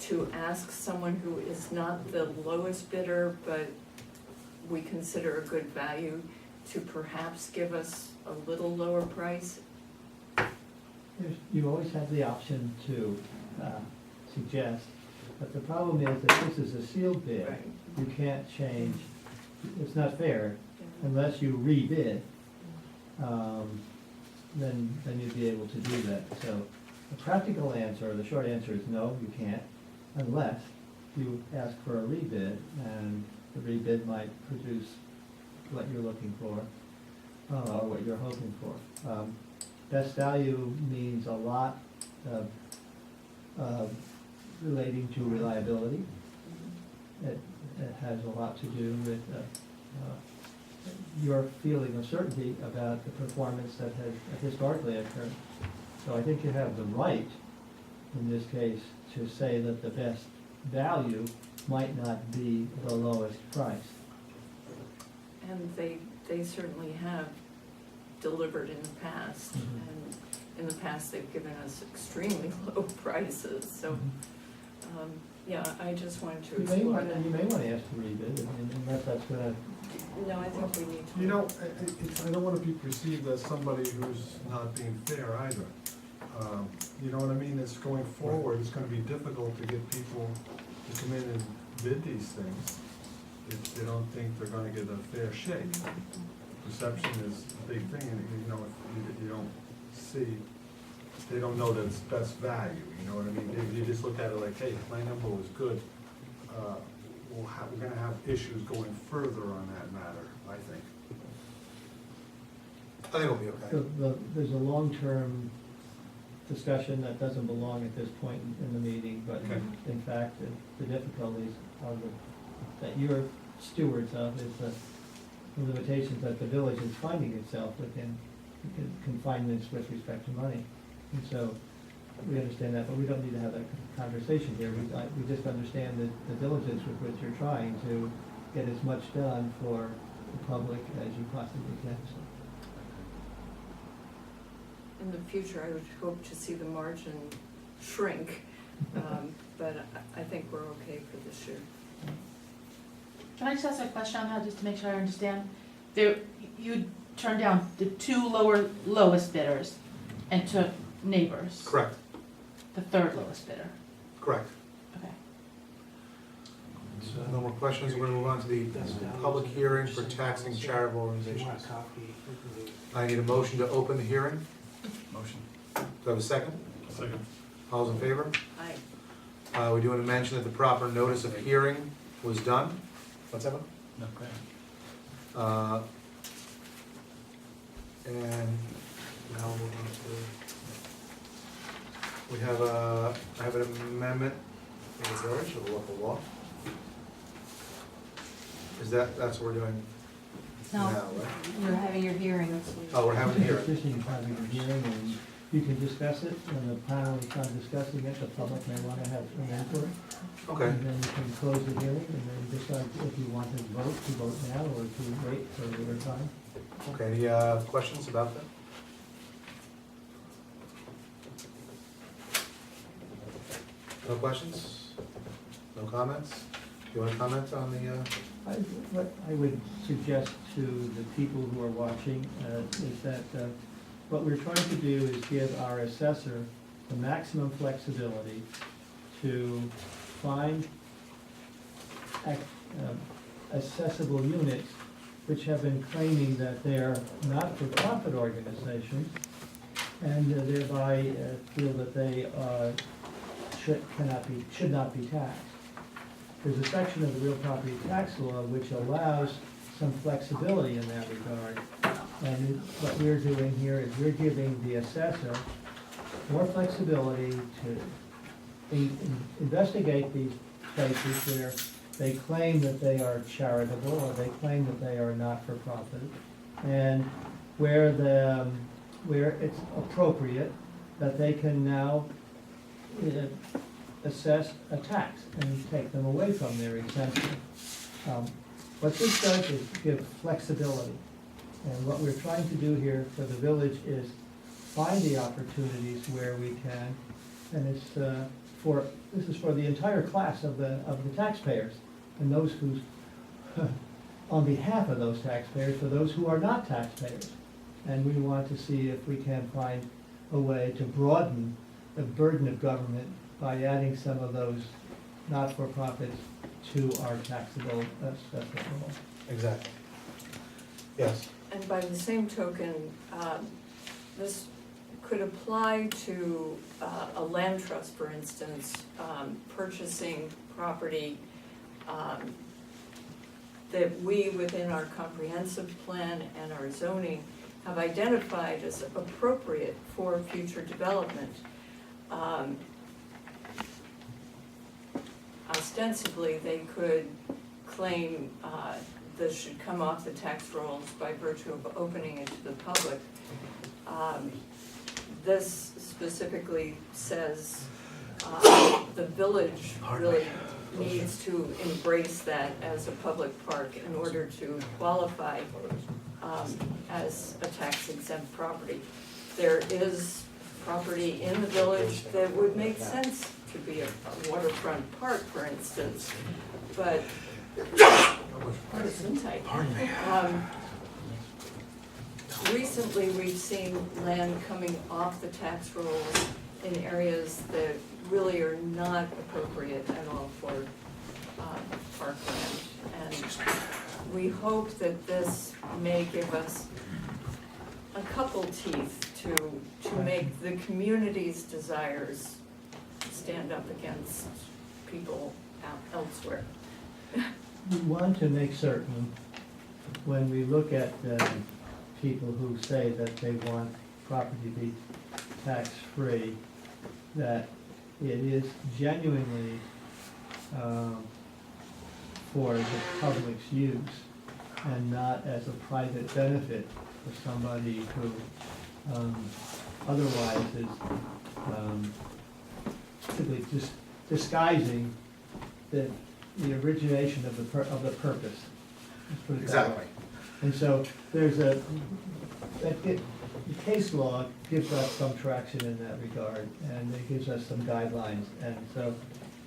to ask someone who is not the lowest bidder, but we consider a good value, to perhaps give us a little lower price? You always have the option to suggest, but the problem is that this is a sealed bid. Right. You can't change, it's not fair unless you rebid, then you'd be able to do that. So the practical answer, the short answer is no, you can't, unless you ask for a rebid, and the rebid might produce what you're looking for, or what you're hoping for. Best value means a lot relating to reliability. It has a lot to do with your feeling of certainty about the performance that has historically occurred. So I think you have the right, in this case, to say that the best value might not be the lowest price. And they certainly have delivered in the past, Mhm. and in the past, they've given us extremely low prices, so, yeah, I just wanted to You may explore want, that. you may want to ask to rebid, unless that's gonna, No, I think we need to. You know, I don't want to be perceived as somebody who's not being fair either. You know what I mean? It's going forward, it's gonna be difficult to get people to come in and bid these things if they don't think they're gonna get a fair shake. Perception is a big thing, and you know, if you don't see, they don't know that it's best value, you know what I mean? If you just look at it like, hey, my number was good, we're gonna have issues going further on that matter, I think. I think it'll be okay. there's a long-term discussion that doesn't belong at this point in the meeting, but Okay. in fact, the difficulties are that you're stewards of is the limitations that the village is finding itself within confinements with respect to money. And so, we understand that, but we don't need to have that conversation here. We just understand the diligence with which you're trying to get as much done for the public as you possibly can. So, In the future, I would hope to see the margin shrink, but I think we're okay for this year. can I just ask a question on that, just to make sure I understand? There, you turned down the two lowest bidders and took neighbors, Correct, the third lowest bidder. correct. Okay. No more questions, we're gonna move on to the public hearing for taxing charitable organizations. I need a motion to open the hearing. Motion. Do I have a second? Second. All's in favor? Aye. We do want to mention that the proper notice of hearing was done. What's that one? No, go ahead. And now we'll move on to, I have an amendment in the village of the local law. That's what we're doing now, No, right? you're having your hearing. Oh, we're having a hearing. Just you have your hearing, and you can discuss it, when the panel is not discussing it, the public may want to have an input. Okay, And then you can close the hearing, and then decide if you want to vote now, or to wait for a later time. okay, any questions about that? No questions? No comments? Do you want to comment on the, What I would suggest to the people who are watching is that what we're trying to do is give our assessor the maximum flexibility to find accessible units which have been claiming that they're not-for-profit organizations and thereby feel that they should not be taxed. There's a section of the real property tax law which allows some flexibility in that regard. And what we're doing here is we're giving the assessor more flexibility to investigate these places where they claim that they are charitable or they claim that they are not-for-profit, and where it's appropriate that they can now assess a tax and take them away from their exemption. What this does is give flexibility. And what we're trying to do here for the village is find the opportunities where we can, and this is for the entire class of the taxpayers, and those who's, on behalf of those taxpayers, for those who are not taxpayers. And we want to see if we can find a way to broaden the burden of government by adding some of those not-for-profits to our taxable assessment law. exactly? Yes, And by the same token, this could apply to a land trust, for instance, purchasing property that we, within our comprehensive plan and our zoning, have identified as appropriate for future development. Ostensibly, they could claim this should come off the tax rolls by virtue of opening it to the public. This specifically says the village really needs to embrace that as a public park in order to qualify as a tax exempt property. There is property in the village that would make sense to be a waterfront park, for instance, but recently we've seen land coming off the tax rolls in areas that really are not appropriate at all for parkland. And we hope that this may give us a couple teeth to make the community's desires stand up against people elsewhere. We want to make certain, when we look at people who say that they want property to be tax-free, that it is genuinely for the public's use and not as a private benefit for somebody who otherwise is simply just disguising the origination of the purpose. Let's put it that way. exactly. And so there's the case law gives us some traction in that regard, and it gives us some guidelines, and so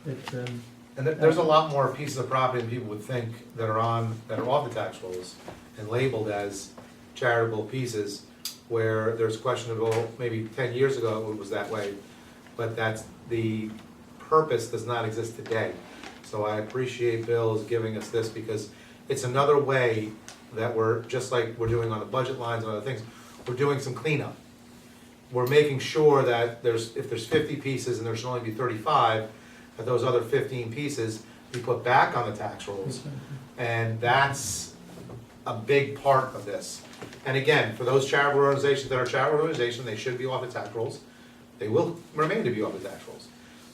it's, And there's a lot more pieces of property than people would think that are off the tax rolls and labeled as charitable pieces where there's questionable, maybe 10 years ago it was that way, but that's, the purpose does not exist today. So I appreciate Bill's giving us this because it's another way that we're, just like we're doing on the budget lines and other things, we're doing some cleanup. We're making sure that if there's 50 pieces and there should only be 35, that those other 15 pieces be put back on the tax rolls. And that's a big part of this. And again, for those charitable organizations that are charitable organizations, they should be off the tax rolls. They will remain to be off the tax rolls.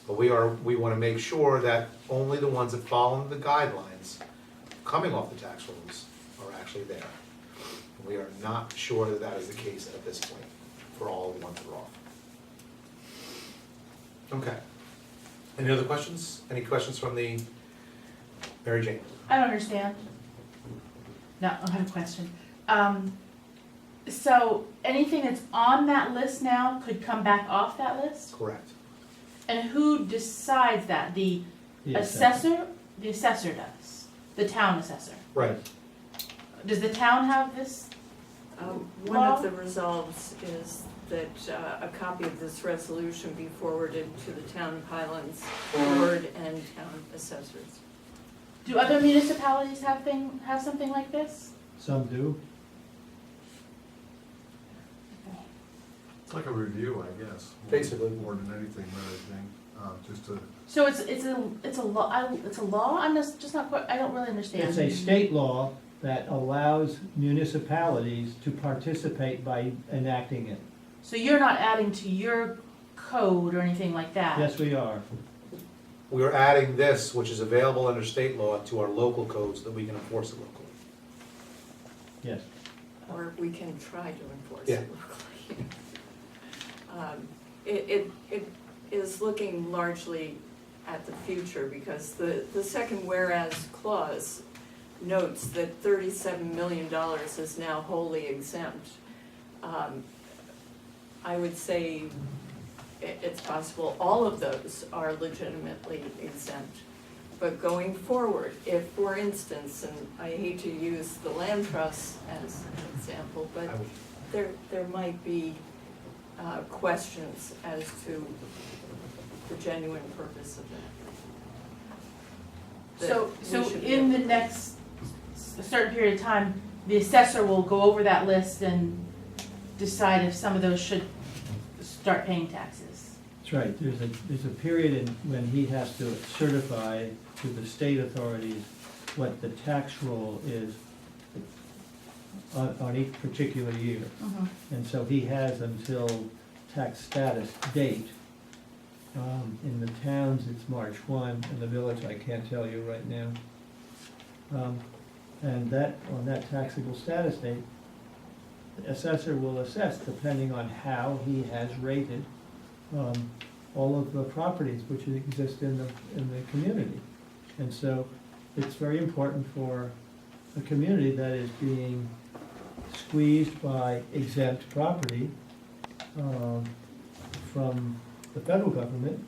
But we want to make sure that only the ones that follow the guidelines coming off the tax rolls are actually there. And we are not sure that that is the case at this point for all the ones that are off. Okay. Any other questions? Any questions from the Mary Jane? I don't understand. No, I have a question. So anything that's on that list now could come back off that list? Correct. And who decides that? The assessor? The assessor does. The town assessor. Right. Does the town have this? One of the resolves is that a copy of this resolution be forwarded to the town of Highlands board and town assessors. Do other municipalities have something like this? Some do. It's like a review, I guess. Basically. More than anything, just to. So it's a law? I'm just not quite, I don't really understand. It's a state law that allows municipalities to participate by enacting it. So you're not adding to your code or anything like that? Yes, we are. We are adding this, which is available under state law, to our local codes so that we can enforce it locally. Yes. Or we can try to enforce Yeah. it locally. It is looking largely at the future because the second whereas clause notes that $37 million is now wholly exempt. I would say it's possible all of those are legitimately exempt. But going forward, if, for instance, and I hate to use the land trust as an example, but there might be questions as to the genuine purpose of that. So in the next certain period of time, the assessor will go over that list and decide if some of those should start paying taxes. That's right. There's a period when he has to certify to the state authorities what the tax roll is on each particular year. And so he has until tax status date. In the towns, it's March 1. In the village, I can't tell you right now. And that, on that taxable status date, the assessor will assess depending on how he has rated all of the properties which exist in the community. And so it's very important for a community that is being squeezed by exempt property from the federal government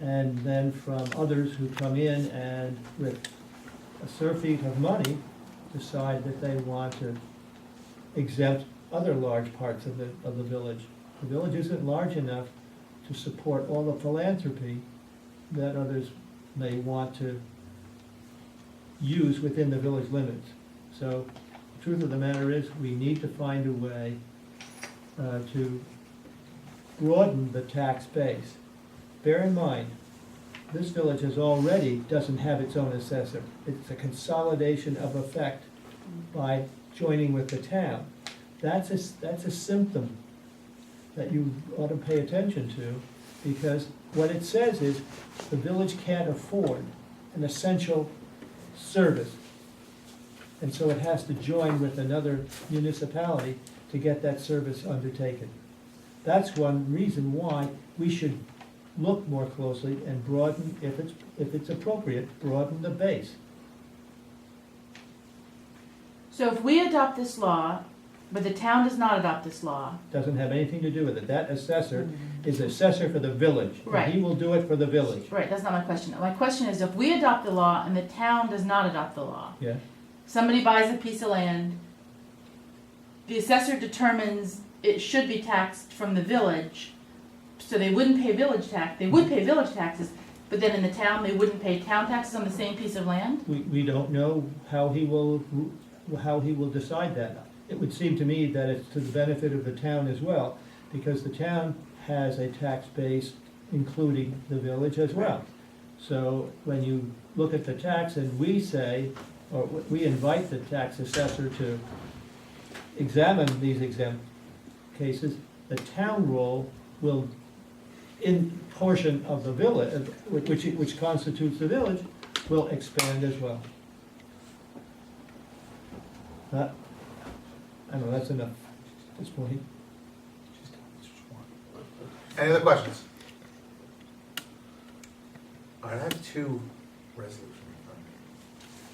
and then from others who come in and with a surfeit of money decide that they want to exempt other large parts of the village. The village isn't large enough to support all the philanthropy that others may want to use within the village limits. So the truth of the matter is we need to find a way to broaden the tax base. Bear in mind, this village doesn't have its own assessor. It's a consolidation of effect by joining with the town. That's a symptom that you ought to pay attention to, because what it says is the village can't afford an essential service. And so it has to join with another municipality to get that service undertaken. That's one reason why we should look more closely and broaden, if it's appropriate, broaden the base. So if we adopt this law, but the town does not adopt this law, Doesn't have anything to do with it. That assessor is assessor for the village. and Right. He will do it for the village. right, that's not my question. My question is if we adopt the law and the town does not adopt the law, Yeah, somebody buys a piece of land, the assessor determines it should be taxed from the village, so they wouldn't pay village tax, they would pay village taxes, but then in the town, they wouldn't pay town taxes on the same piece of land? We don't know how he will decide that. It would seem to me that it's to the benefit of the town as well, because the town has a tax base including the village as well. So when you look at the tax and we say, or we invite the tax assessor to examine these exempt cases, the town role will, in portion of the village, which constitutes the village, will expand as well. I don't know, that's enough at this point. Any other questions? All right, I have two resolutions.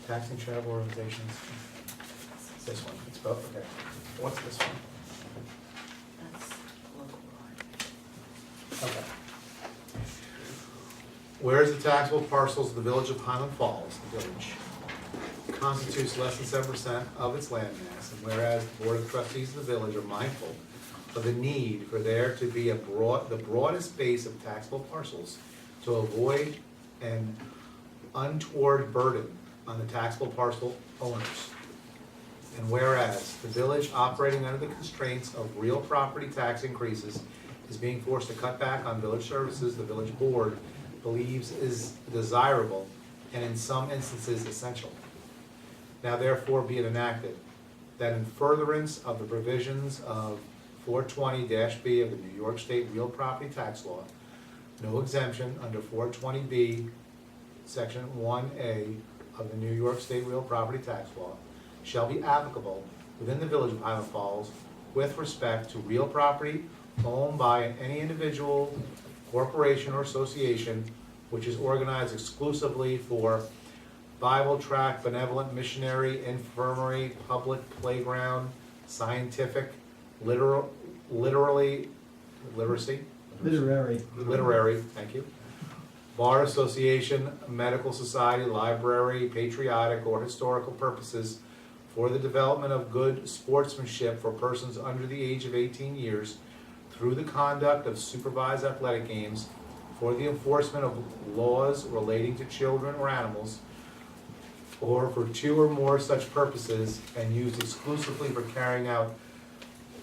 Tax and charitable organizations. This one, it's both, okay. What's this one? That's local law. Okay. Whereas the taxable parcels of the village of Highland Falls, the village, constitutes less than 7% of its land mass, and whereas the Board of Trustees of the village are mindful of the need for there to be the broadest base of taxable parcels to avoid an untoward burden on the taxable parcel owners. And whereas the village, operating under the constraints of real property tax increases, is being forced to cut back on village services the village board believes is desirable and in some instances essential. Now therefore be it enacted that in furtherance of the provisions of 420-B of the New York State Real Property Tax Law, no exemption under 420-B, Section 1A of the New York State Real Property Tax Law shall be applicable within the village of Highland Falls with respect to real property owned by any individual, corporation, or association which is organized exclusively for Bible tract, benevolent, missionary, infirmary, public playground, scientific, literary, thank you, bar association, medical society, library, patriotic, or historical purposes for the development of good sportsmanship for persons under the age of 18 years through the conduct of supervised athletic games for the enforcement of laws relating to children or animals, or for two or more such purposes and used exclusively for carrying out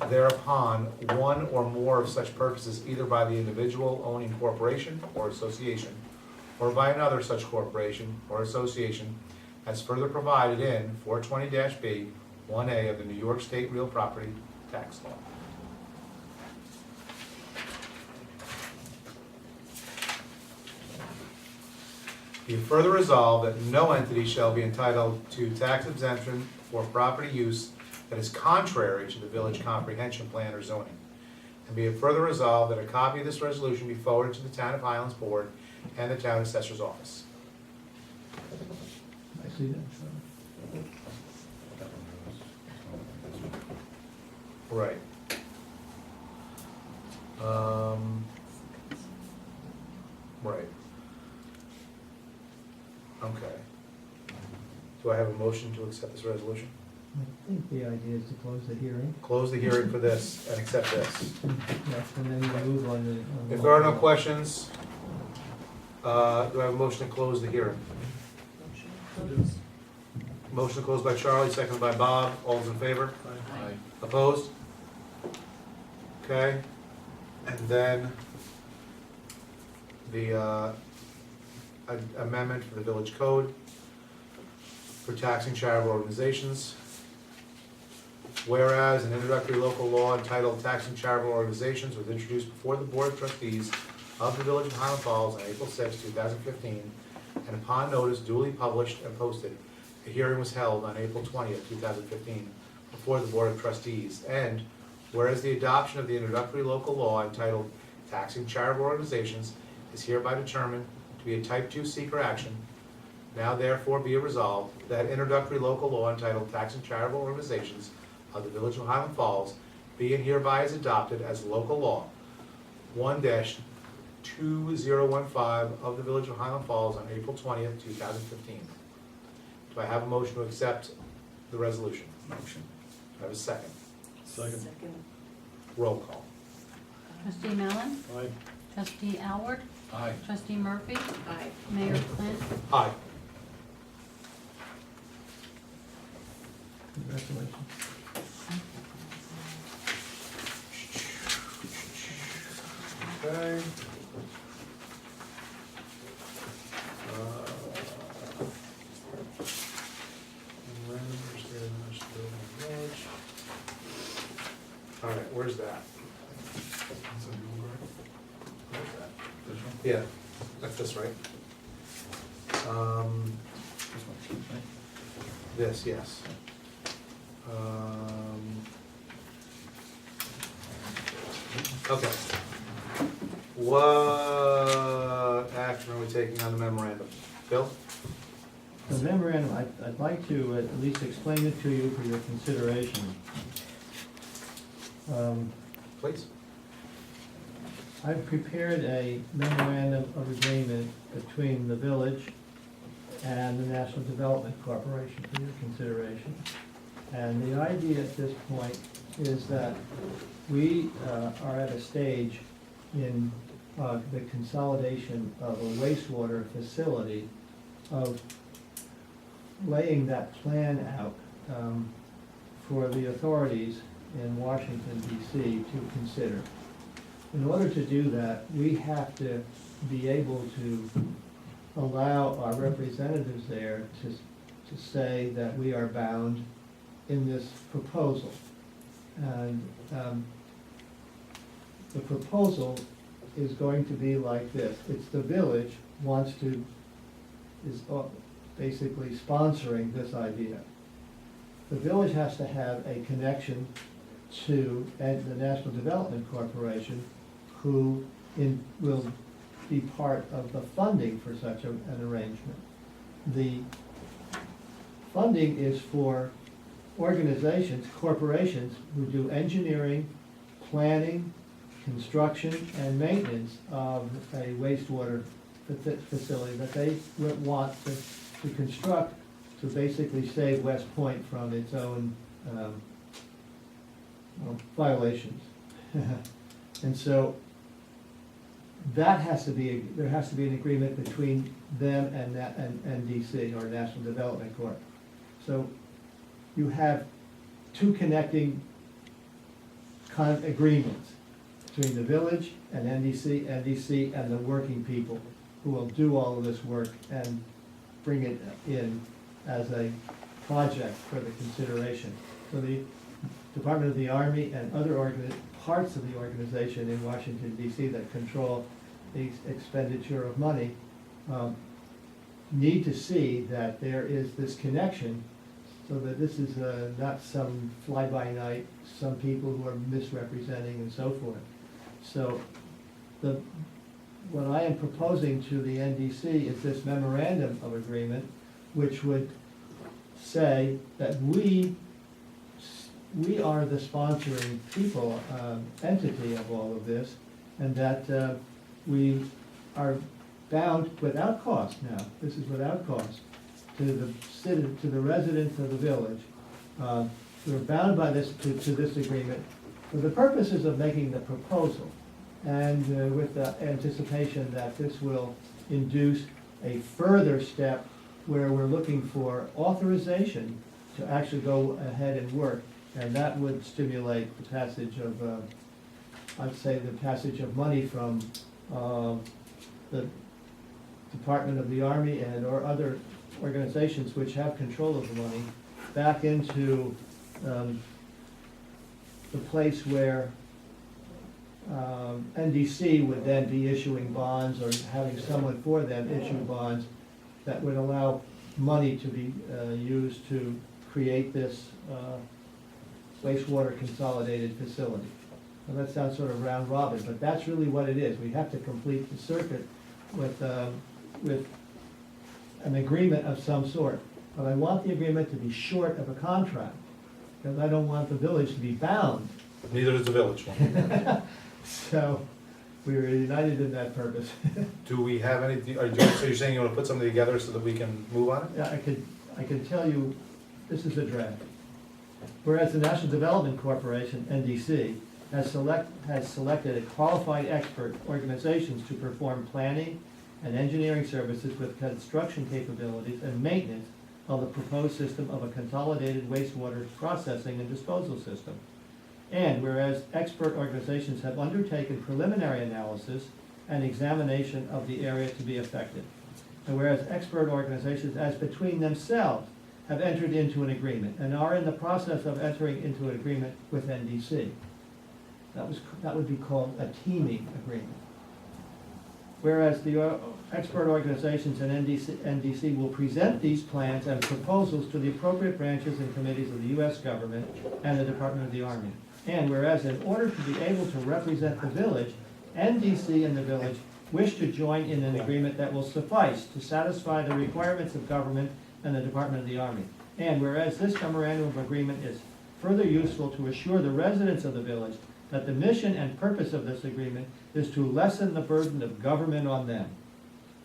thereupon one or more of such purposes either by the individual owning corporation or association or by another such corporation or association as further provided in 420-B 1A of the New York State Real Property Tax Law. Be it further resolved that no entity shall be entitled to tax exemption for property use that is contrary to the village comprehension plan or zoning. And be it further resolved that a copy of this resolution be forwarded to the Town of Highlands Board and the Town Assessor's Office. I see that. Right. Right. Okay. Do I have a motion to accept this resolution? I think the idea is to close the hearing. Close the hearing for this and accept this. Yes, and then we move on to. If there are no questions, do I have a motion to close the hearing? Motion to close by Charlie, seconded by Bob. All those in favor? Aye. Opposed? Okay. And then the amendment for the village code for taxing charitable organizations. Whereas an introductory local law entitled Taxing Charitable Organizations was introduced before the Board of Trustees of the Village of Highland Falls on April 6, 2015, and upon notice duly published and posted, a hearing was held on April 20, 2015, before the Board of Trustees. And whereas the adoption of the introductory local law entitled Taxing Charitable Organizations is hereby determined to be a Type 2 seeker action, now therefore be it resolved that introductory local law entitled Taxing Charitable Organizations of the Village of Highland Falls be and hereby is adopted as local law 1-2015 of the Village of Highland Falls on April 20th, 2015. Do I have a motion to accept the resolution? Motion. Do I have a second? Second. Roll call. Trustee Mallon, Aye. trustee Alward, Aye. trustee Murphy, Aye. Mayor Clint. Aye. Congratulations. Okay. All right, where's that? This one? Yeah, that's this, right? This one, right? This, yes. Okay. What action are we taking on the memorandum? Bill? The memorandum, I'd like to at least explain it to you for your consideration. Please. I've prepared a memorandum of agreement between the village and the National Development Corporation for your consideration. And the idea at this point is that we are at a stage in the consolidation of a wastewater facility, of laying that plan out for the authorities in Washington DC to consider. In order to do that, we have to be able to allow our representatives there to say that we are bound in this proposal. And the proposal is going to be like this. It's the village is basically sponsoring this idea. The village has to have a connection to the National Development Corporation, who will be part of the funding for such an arrangement. The funding is for organizations, corporations who do engineering, planning, construction, and maintenance of a wastewater facility that they would want to construct to basically save West Point from its own violations. And so that has to be, there has to be an agreement between them and NDC, or National Development Corp. So you have two connecting agreements between the village and NDC and the working people who will do all of this work and bring it in as a project for the consideration. So the Department of the Army and other parts of the organization in Washington DC that control the expenditure of money need to see that there is this connection, so that this is not some fly-by-night, some people who are misrepresenting and so forth. So what I am proposing to the NDC is this memorandum of agreement, which would say that we are the sponsoring people, entity of all of this, and that we are bound without cost now, this is without cost, to the residents of the village. We're bound by this, to this agreement for the purposes of making the proposal, and with the anticipation that this will induce a further step where we're looking for authorization to actually go ahead and work, and that would stimulate the passage of, I'd say, the passage of money from the Department of the Army and or other organizations which have control of the money back into the place where NDC would then be issuing bonds, or having someone for them issue bonds that would allow money to be used to create this wastewater consolidated facility. Now that sounds sort of round robin, but that's really what it is. We have to complete the circuit with an agreement of some sort. But I want the agreement to be short of a contract, because I don't want the village to be bound. Neither does the village. So we were united in that purpose. Do we have any, so you're saying you want to put something together so that we can move on it? Yeah, I can tell you, this is a draft. Whereas the National Development Corporation, NDC, has selected a qualified expert organizations to perform planning and engineering services with construction capabilities and maintenance of the proposed system of a consolidated wastewater processing and disposal system. And whereas expert organizations have undertaken preliminary analysis and examination of the area to be affected. And whereas expert organizations, as between themselves, have entered into an agreement and are in the process of entering into an agreement with NDC. That would be called a teaming agreement. Whereas the expert organizations and NDC will present these plans and proposals to the appropriate branches and committees of the U.S. government and the Department of the Army. And whereas in order to be able to represent the village, NDC and the village wish to join in an agreement that will suffice to satisfy the requirements of government and the Department of the Army. And whereas this memorandum of agreement is further useful to assure the residents of the village that the mission and purpose of this agreement is to lessen the burden of government on them.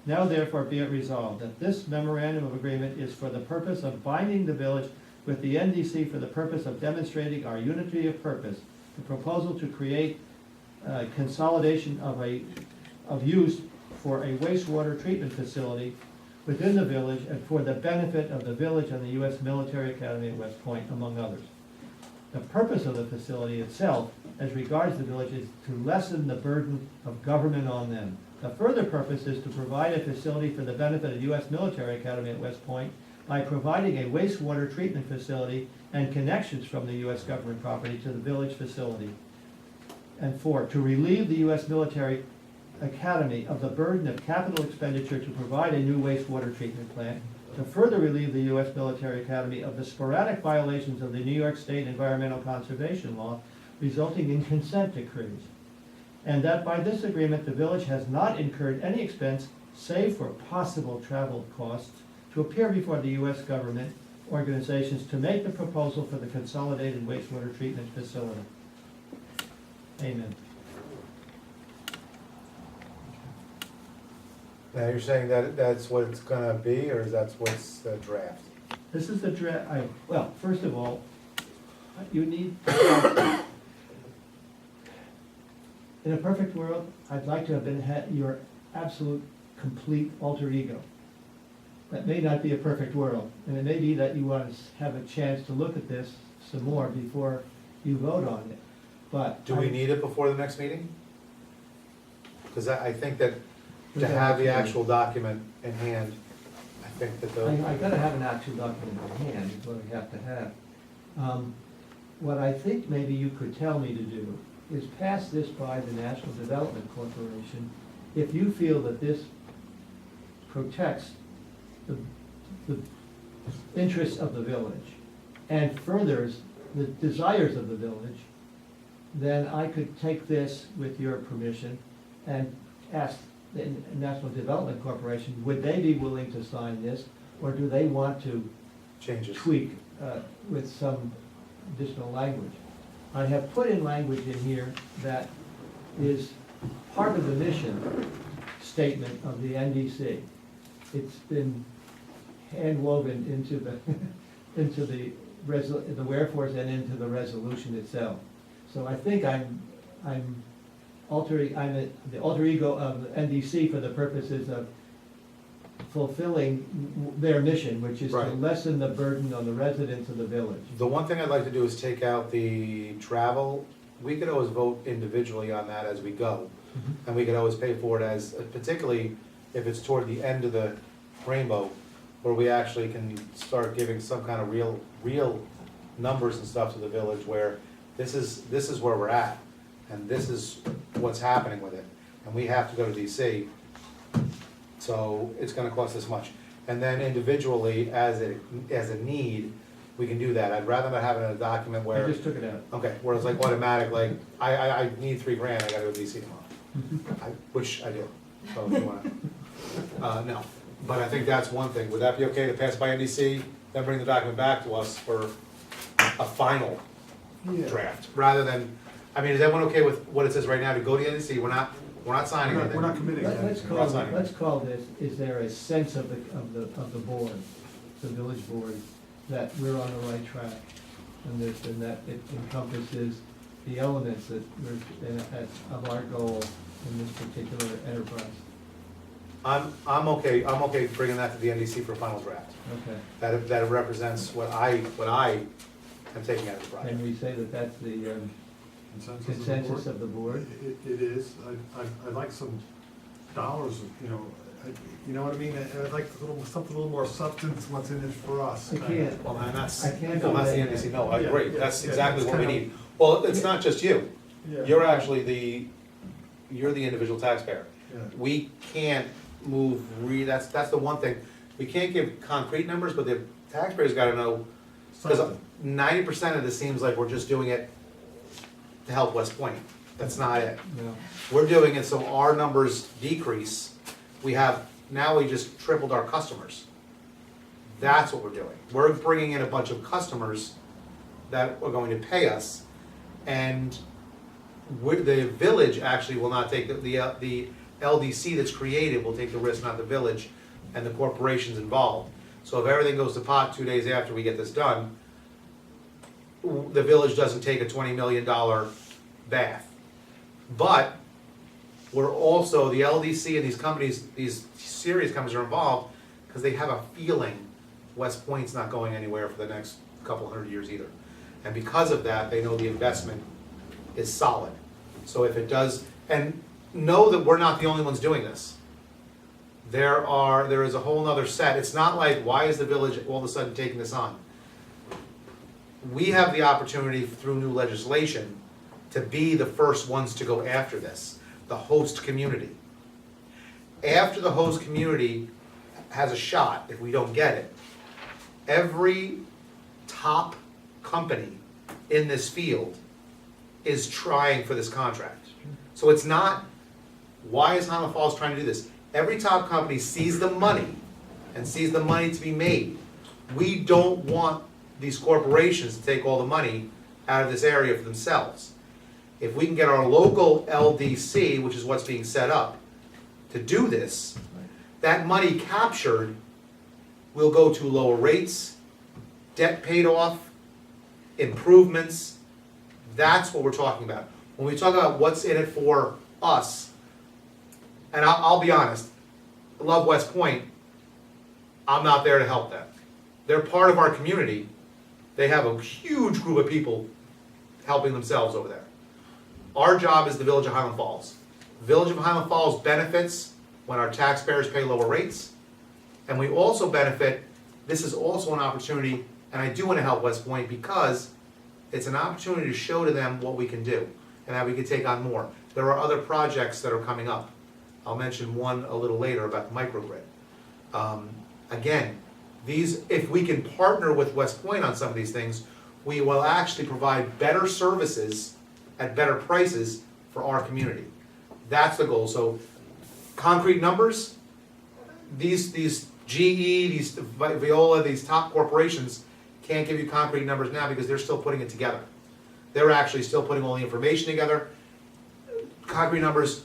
Now therefore be it resolved that this memorandum of agreement is for the purpose of binding the village with the NDC for the purpose of demonstrating our unity of purpose. The proposal to create consolidation of use for a wastewater treatment facility within the village and for the benefit of the village and the U.S. Military Academy at West Point, among others. The purpose of the facility itself, as regards the village, is to lessen the burden of government on them. The further purpose is to provide a facility for the benefit of U.S. Military Academy at West Point by providing a wastewater treatment facility and connections from the U.S. government property to the village facility. And 4, to relieve the U.S. Military Academy of the burden of capital expenditure to provide a new wastewater treatment plant, to further relieve the U.S. Military Academy of the sporadic violations of the New York State Environmental Conservation Law resulting in consent decrees. And that by this agreement, the village has not incurred any expense save for possible travel costs to appear before the U.S. government organizations to make the proposal for the consolidated wastewater treatment facility. Amen. Now, you're saying that that's what it's gonna be, or that's what's the draft? This is the draft, well, first of all, you need, in a perfect world, I'd like to have been your absolute, complete alter ego. That may not be a perfect world, and it may be that you want to have a chance to look at this some more before you vote on it, but. Do we need it before the next meeting? Because I think that to have the actual document in hand, I think that the. I gotta have an actual document in hand, is what I have to have. What I think maybe you could tell me to do is pass this by the National Development Corporation if you feel that this protects the interests of the village and furthers the desires of the village. Then I could take this with your permission and ask the National Development Corporation, would they be willing to sign this, or do they want to Changes. tweak with some additional language? I have put in language in here that is part of the mission statement of the NDC. It's been hand woven into the into the wherefores and into the resolution itself. So I think I'm the alter ego of the NDC for the purposes of fulfilling their mission, which is to Right. lessen the burden on the residents of the village. The one thing I'd like to do is take out the travel. We could always vote individually on that as we go. And we could always pay for it as, particularly if it's toward the end of the rainbow, where we actually can start giving some kind of real numbers and stuff to the village, where this is where we're at, and this is what's happening with it. And we have to go to DC, so it's gonna cost this much. And then individually, as a need, we can do that. I'd rather not have it in a document I where, just took it out. okay, where it's like automatic, like, I need $3,000, I gotta go to DC tomorrow. Which I do, so if you wanna, no. But I think that's one thing. Would that be okay to pass by NDC, then bring the document back to us for a final draft? Rather than, I mean, is everyone okay with what it says right now, to go to NDC, we're not signing anything? We're not committing Let's anything. let's call this, is there a sense of the board, the village board, that we're on the right track? and that it encompasses the elements that of our goal in this particular enterprise. I'm okay bringing that to the NDC for a final draft. Okay. That represents what I am taking out of the project. Can we say that that's the Consensus of the board? It is. I'd like some dollars, you know what I mean? I'd like something a little more substance, what's in it for us. I can't. Well, and that's, I can't well, that's the do that. NDC, no, I Yeah, agree, yeah, that's yeah, exactly it's what we kind of- need. Well, it's not just you, Yeah. you're actually you're the individual taxpayer. Yeah. We can't move, that's the one thing, we can't give concrete numbers, but the taxpayers gotta know, because Something. 90% of this seems like we're just doing it to help West Point, that's not it. No. We're doing it so our numbers decrease, now we just tripled our customers. That's what we're doing. We're bringing in a bunch of customers that are going to pay us, and the village actually will not take, the LDC that's created will take the risk, not the village and the corporations involved. So if everything goes to pot 2 days after we get this done, the village doesn't take a $20 million bath. But we're also, the LDC and these companies, these serious companies are involved because they have a feeling West Point's not going anywhere for the next couple hundred years either. And because of that, they know the investment is solid. So if it does, and know that we're not the only ones doing this. There is a whole nother set. It's not like, why is the village all of a sudden taking this on? We have the opportunity through new legislation to be the first ones to go after this, the host community. After the host community has a shot, if we don't get it, every top company in this field is trying for this contract. So it's not, why is Highland Falls trying to do this? Every top company sees the money and sees the money to be made. We don't want these corporations to take all the money out of this area for themselves. If we can get our local LDC, which is what's being set up, to do this, that money captured will go to lower rates, debt paid off, improvements. That's what we're talking about. When we talk about what's in it for us, and I'll be honest, I love West Point, I'm not there to help them. They're part of our community. They have a huge group of people helping themselves over there. Our job is the Village of Highland Falls. Village of Highland Falls benefits when our taxpayers pay lower rates, and we also benefit, this is also an opportunity, and I do want to help West Point because it's an opportunity to show to them what we can do and that we can take on more. There are other projects that are coming up. I'll mention one a little later about the microgrid. Again, if we can partner with West Point on some of these things, we will actually provide better services at better prices for our community. That's the goal. So concrete numbers, these GE, these Veolia, these top corporations can't give you concrete numbers now because they're still putting it together. They're actually still putting all the information together. Concrete numbers,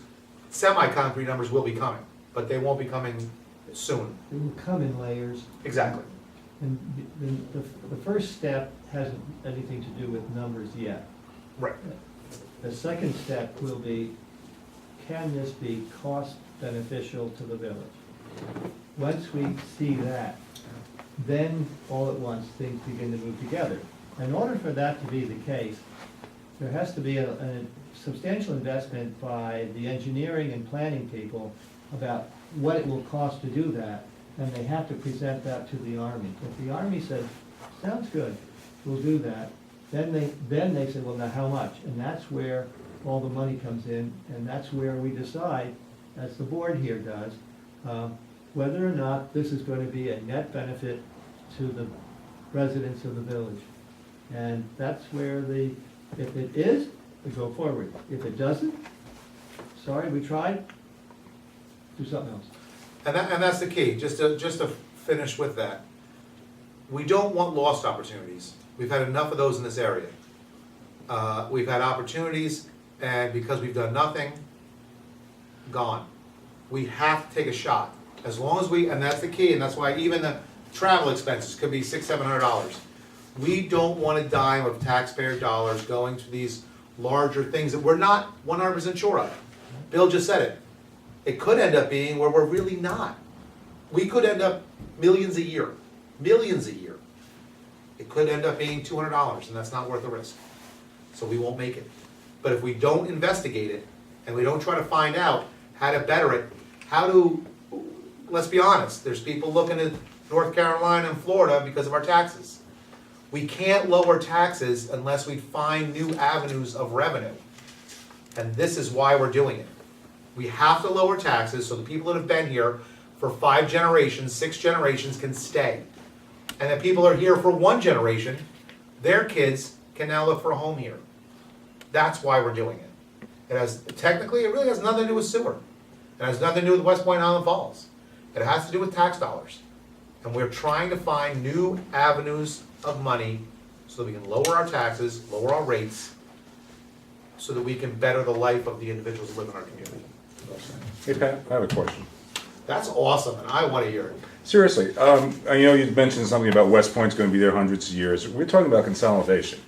semi-concrete numbers will be coming, but they won't be coming soon. It will come in layers. Exactly. And the first step hasn't anything to do with numbers yet. Right. The second step will be, can this be cost beneficial to the village? Once we see that, then all at once things begin to move together. In order for that to be the case, there has to be a substantial investment by the engineering and planning people about what it will cost to do that, and they have to present that to the Army. If the Army says, sounds good, we'll do that, then they say, well, now how much? And that's where all the money comes in, and that's where we decide, as the board here does, whether or not this is going to be a net benefit to the residents of the village. And that's where if it is, we go forward. If it doesn't, sorry, we tried, do something else. And that's the key, just to finish with that. We don't want lost opportunities. We've had enough of those in this area. We've had opportunities, and because we've done nothing, gone. We have to take a shot. As long as and that's the key, and that's why even the travel expenses could be $600-700. We don't want a dime of taxpayer dollars going to these larger things that we're not 100% sure of. Bill just said it. It could end up being where we're really not. We could end up millions a year. It could end up being $200, and that's not worth the risk. So we won't make it. But if we don't investigate it, and we don't try to find out how to better it, let's be honest, there's people looking at North Carolina and Florida because of our taxes. We can't lower taxes unless we find new avenues of revenue. And this is why we're doing it. We have to lower taxes so the people that have been here for 5 generations, 6 generations can stay. And the people that are here for 1 generation, their kids can now look for a home here. That's why we're doing it. Technically, it really has nothing to do with sewer. It has nothing to do with West Point Island Falls. It has to do with tax dollars. And we're trying to find new avenues of money so that we can lower our taxes, lower our rates, so that we can better the life of the individuals who live in our community. Hey Pat, I have a question. That's awesome, and I want to hear it. Seriously, I know you mentioned something about West Point's going to be there hundreds of years. We're talking about consolidation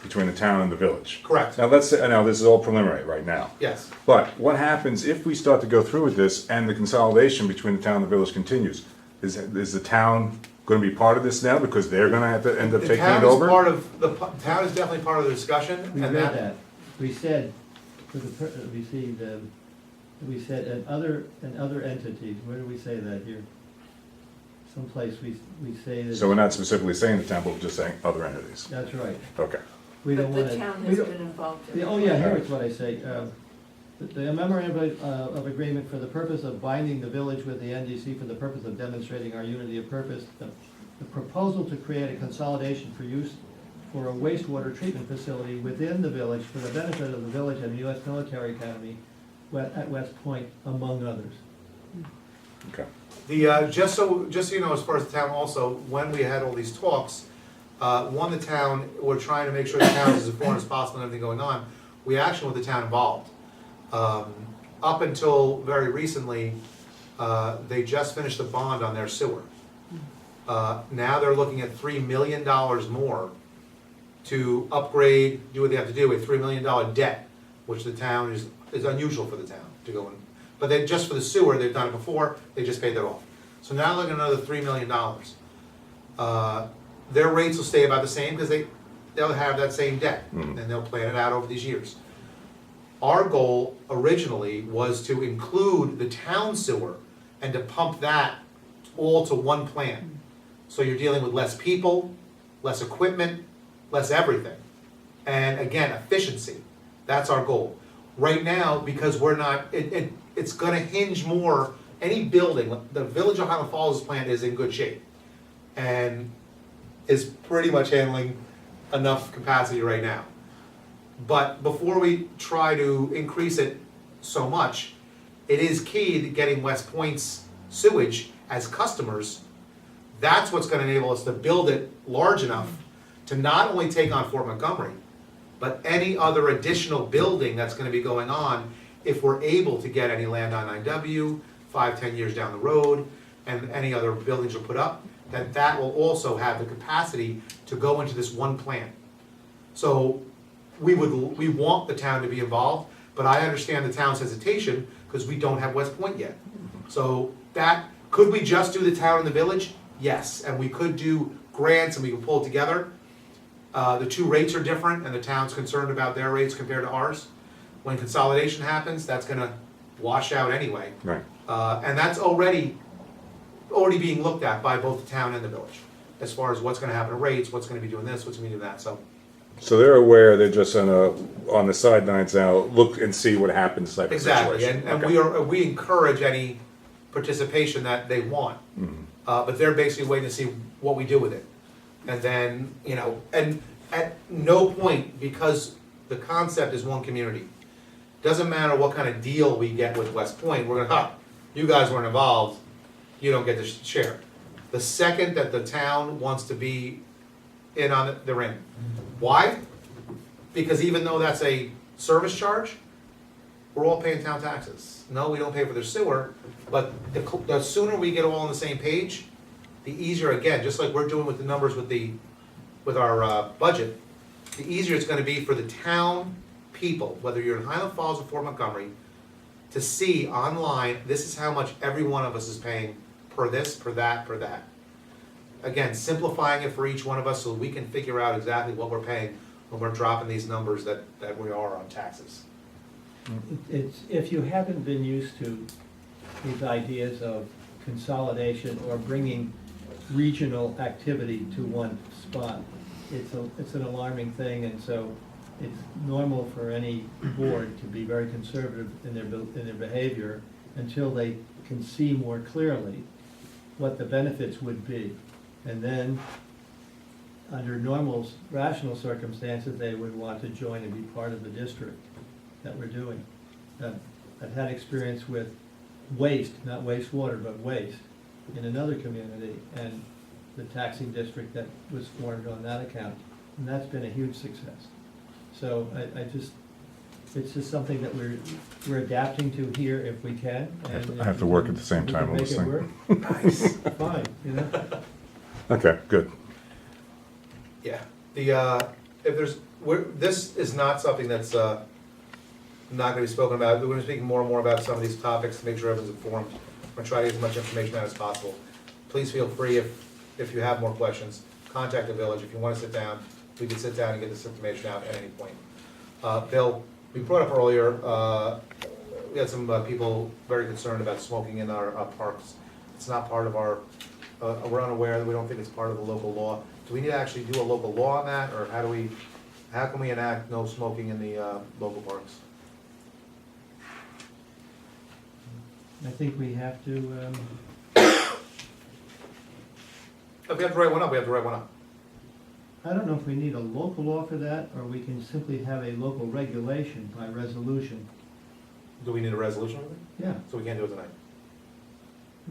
between the town and the village. Correct. Now let's say, I know this is all preliminary right now. Yes. But what happens if we start to go through with this and the consolidation between the town and the village continues? Is the town going to be part of this now because they're going to have to end up taking it over? The town is definitely part of the discussion. We and read that. We said, for the, we said, and other entities, where do we say that here? Someplace we say that. So we're not specifically saying the town, but we're just saying other entities. That's right. Okay. We don't But want the to. town has been involved in it. Oh, yeah, here is what I say. The memorandum of agreement for the purpose of binding the village with the NDC for the purpose of demonstrating our unity of purpose. The proposal to create a consolidation for use for a wastewater treatment facility within the village for the benefit of the village and the U.S. Military Academy at West Point, among others. Okay. Just so you know, as far as the town also, when we had all these talks, the town, we're trying to make sure the town is as informed as possible and everything going on. We actually want the town involved. Up until very recently, they just finished the bond on their sewer. Now they're looking at $3 million more to upgrade, do what they have to do, a $3 million debt, which the town is unusual for the town to go in. But they, just for the sewer, they've done it before, they just paid that off. So now they're looking at another $3 million. Their rates will stay about the same because they'll have that same debt, and they'll plan it out over these years. Our goal originally was to include the town sewer and to pump that all to one plant. So you're dealing with less people, less equipment, less everything. And again, efficiency, that's our goal. Right now, because we're not, it's gonna hinge more, any building, the Village of Highland Falls plant is in good shape and is pretty much handling enough capacity right now. But before we try to increase it so much, it is key to getting West Point's sewage as customers. That's what's gonna enable us to build it large enough to not only take on Fort Montgomery, but any other additional building that's gonna be going on if we're able to get any land on 9W, 5-10 years down the road, and any other buildings are put up, that will also have the capacity to go into this one plant. So we want the town to be involved, but I understand the town's hesitation because we don't have West Point yet. So could we just do the town and the village? Yes, and we could do grants and we could pull it together. The two rates are different and the town's concerned about their rates compared to ours. When consolidation happens, that's gonna wash out anyway. Right. And that's already being looked at by both the town and the village, as far as what's gonna happen to rates, what's gonna be doing this, what's gonna be doing that, so. So they're aware, they're just on the sidelines now, look and see what happens type of Exactly, situation. and Okay. we encourage any participation that they want. But they're basically waiting to see what we do with it. And then, and at no point, because the concept is one community, doesn't matter what kind of deal we get with West Point, we're gonna, you guys weren't involved, you don't get to share. The second that the town wants to be in on it, they're in. Why? Because even though that's a service charge, we're all paying town taxes. No, we don't pay for their sewer, but the sooner we get all on the same page, the easier, again, just like we're doing with the numbers with the budget, the easier it's gonna be for the town people, whether you're in Highland Falls or Fort Montgomery, to see online, this is how much every one of us is paying per this, per that, per that. Again, simplifying it for each one of us so we can figure out exactly what we're paying when we're dropping these numbers that we are on taxes. It's, if you haven't been used to these ideas of consolidation or bringing regional activity to one spot, it's an alarming thing, and so it's normal for any board to be very conservative in their behavior until they can see more clearly what the benefits would be. And then, under normal, rational circumstances, they would want to join and be part of the district that we're doing. I've had experience with waste, not wastewater, but waste, in another community, and the taxing district that was formed on that account, and that's been a huge success. So it's just something that we're adapting to here if we can. I have to work at the same time on this thing. Nice. Fine, you know? Okay, good. Yeah, this is not something that's, not gonna be spoken about. We're gonna be speaking more and more about some of these topics to make sure everyone's informed. We're gonna try to get as much information out as possible. Please feel free, if you have more questions, contact the village. If you wanna sit down, we can sit down and get this information out at any point. Bill, we brought up earlier, we had some people very concerned about smoking in our parks. It's not part of our, we're unaware that we don't think it's part of the local law. Do we need to actually do a local law on that, or how can we enact no smoking in the local parks? I think we have to, If we have to write one up, we have to write one up. I don't know if we need a local law for that, or we can simply have a local regulation by resolution. Do we need a resolution? Yeah, So we can't do it tonight?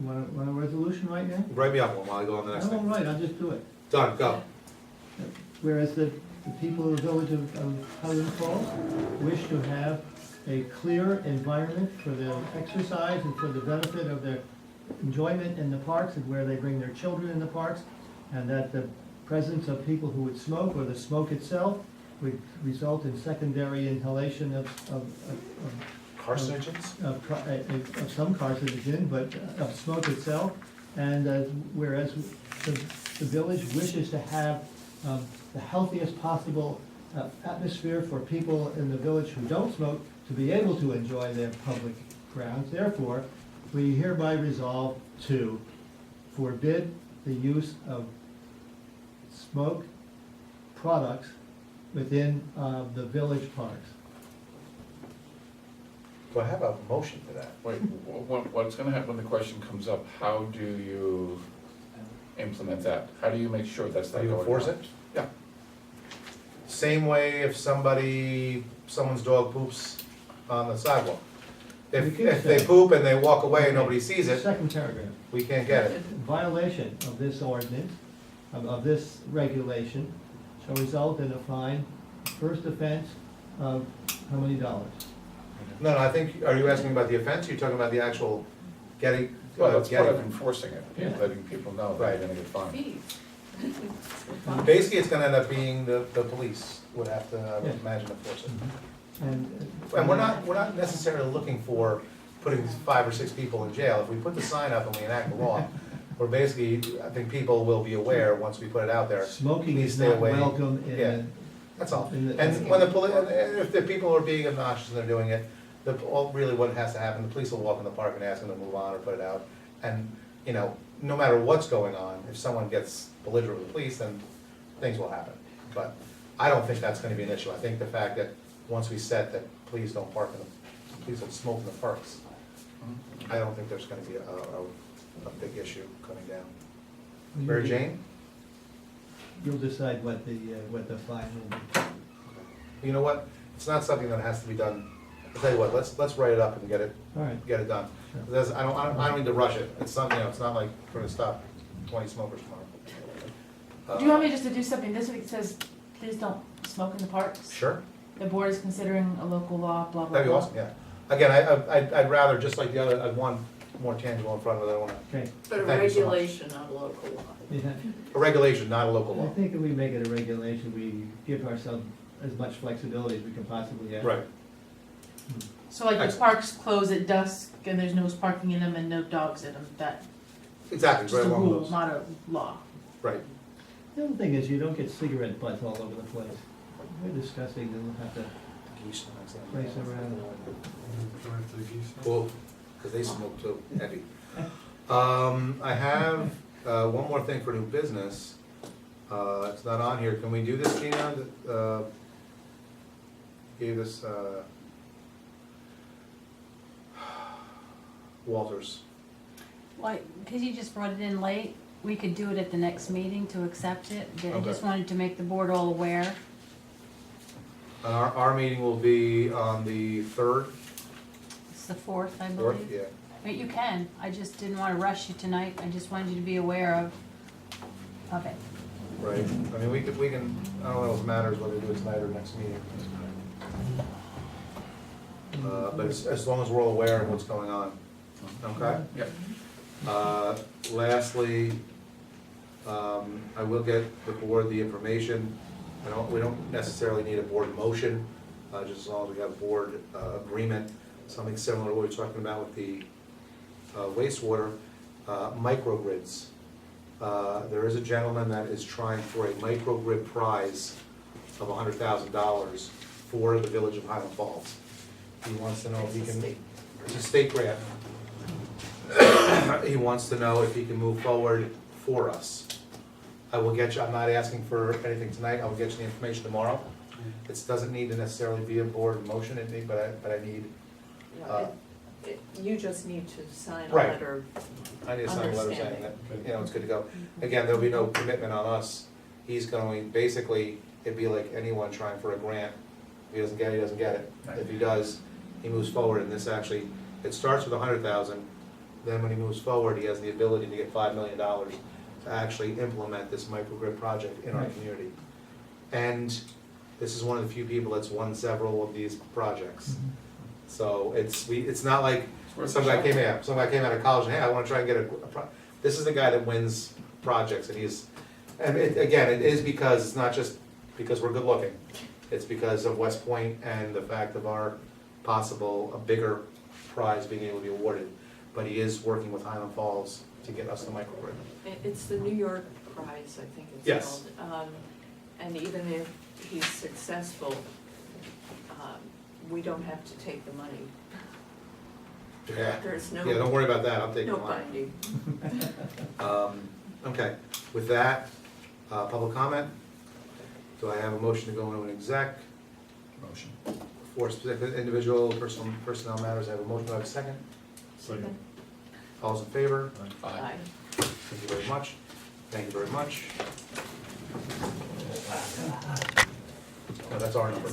you want a resolution right now? Write me up one while I go on the next All thing. right, I'll just do it. Done, go. Whereas the people of the village of Highland Falls wish to have a clear environment for their exercise and for the benefit of their enjoyment in the parks and where they bring their children in the parks, and that the presence of people who would smoke or the smoke itself would result in secondary inhalation of Carcinogens? of some carcinogen, but of smoke itself. And whereas the village wishes to have the healthiest possible atmosphere for people in the village who don't smoke to be able to enjoy their public grounds. Therefore, we hereby resolve to forbid the use of smoke products within the village parks. Do I have a motion for that? Wait, what's gonna happen when the question comes up? How do you implement that? How do you make sure that's How not do you going enforce on? it? Yeah. Same way if someone's dog poops on the sidewalk. If they poop and they walk away and nobody sees it, Second paragraph. we can't get it. Violation of this ordinance, of this regulation, shall result in a fine, first offense of how many dollars? No, I think, are you asking about the offense, or you're talking about the actual getting? Well, that's part of getting- enforcing it, Yeah. letting people know that Right. they're gonna get fined. Fees. Basically, it's gonna end up being the police would have to, I would Yeah. imagine, enforce it. And And we're not necessarily looking for putting 5 or 6 people in jail. If we put the sign up and we enact the law, we're basically, I think people will be aware, once we put it out there, Smoking Please is stay not away. welcome in, Yeah. that's all. In the- And when and if the people are being obnoxious and they're doing it, really what has to happen, the police will walk in the park and ask them to move on or put it out. And, no matter what's going on, if someone gets belligerent with the police, then things will happen. But I don't think that's gonna be an issue. I think the fact that once we set that please don't please don't smoke in the parks, I don't think there's gonna be a big issue coming down. Mary Jane? You'll decide what the fine will be. You know what? It's not something that has to be done. I'll tell you what, let's write it up and get it All right. done. Sure. There's- I don't need to rush it. It's something, it's not like we're gonna stop 20 smokers tomorrow. Do you want me just to do something this week that says, please don't smoke in the parks? Sure, The board is considering a local law, blah, blah, blah. that'd be awesome, yeah. Again, I'd rather, just like the other, I'd want more tangible in front of it, I don't wanna, Okay, But a Thank you so much. regulation, not a local law. yeah. a regulation, not a local I law. think if we make it a regulation, we give ourselves as much flexibility as we can possibly have. Right. So like the Excellent. parks close at dusk and there's no parking in them and no dogs in them, that, Exactly, just right a along rule, those, not a law. right. The other thing is you don't get cigarette butts all over the place. They're disgusting, they'll have to place around. Drive to the geese. Cool, because they smoke too, heavy. I have, one more thing for new business. It's not on here, can we do this, Gina? Gave us, Walters. Why, because you just brought it in late, we could do it at the next meeting to accept it. I just Okay. wanted to make the board all aware. And our meeting will be on the third, It's the 4th, I fourth, believe. yeah. But you can, I just didn't want to rush you tonight, I just wanted you to be aware of it. Right, I mean, we can, I don't know if it matters whether we do it tonight or next meeting. But as long as we're all aware of what's going on, okay? Yep. Lastly, I will get the board the information. We don't necessarily need a board motion, just as long as we have board agreement, something similar to what we were talking about with the wastewater, microgrids. There is a gentleman that is trying for a microgrid prize of $100,000 for the village of Highland Falls. He wants to know if he It's a can, state. it's a state grant. He wants to know if he can move forward for us. I will get you, I'm not asking for anything tonight, I will get you the information tomorrow. It doesn't need to necessarily be a board motion, but I need, You just need to sign a Right. letter. I need to sign a letter saying Understanding. that, you know, it's good to go. Again, there'll be no commitment on us. He's going, basically, it'd be like anyone trying for a grant. If he doesn't get it, he doesn't get it. If he does, he moves forward, and this actually, it starts with $100,000, then when he moves forward, he has the ability to get $5 million to actually implement this microgrid project in our Right. community. And this is one of the few people that's won several of these projects. So it's not like some guy came out of college and, hey, I wanna try and get this is the guy that wins projects, and again, it is because, it's not just because we're good looking. It's because of West Point and the fact of our a bigger prize being able to be awarded. But he is working with Highland Falls to get us the microgrid. It's the New York Prize, I think it's Yes. called. And even if he's successful, we don't have to take the money. Yeah, There's no, yeah, don't worry about that, I'll take the no money. binding. Okay, with that, public comment? Do I have a motion to go into an exec? Motion. For specific individual personnel matters, I have a motion, do I have a second? Second. All's in favor? Aye. Thank you very much. Thank you very much. No, that's our number.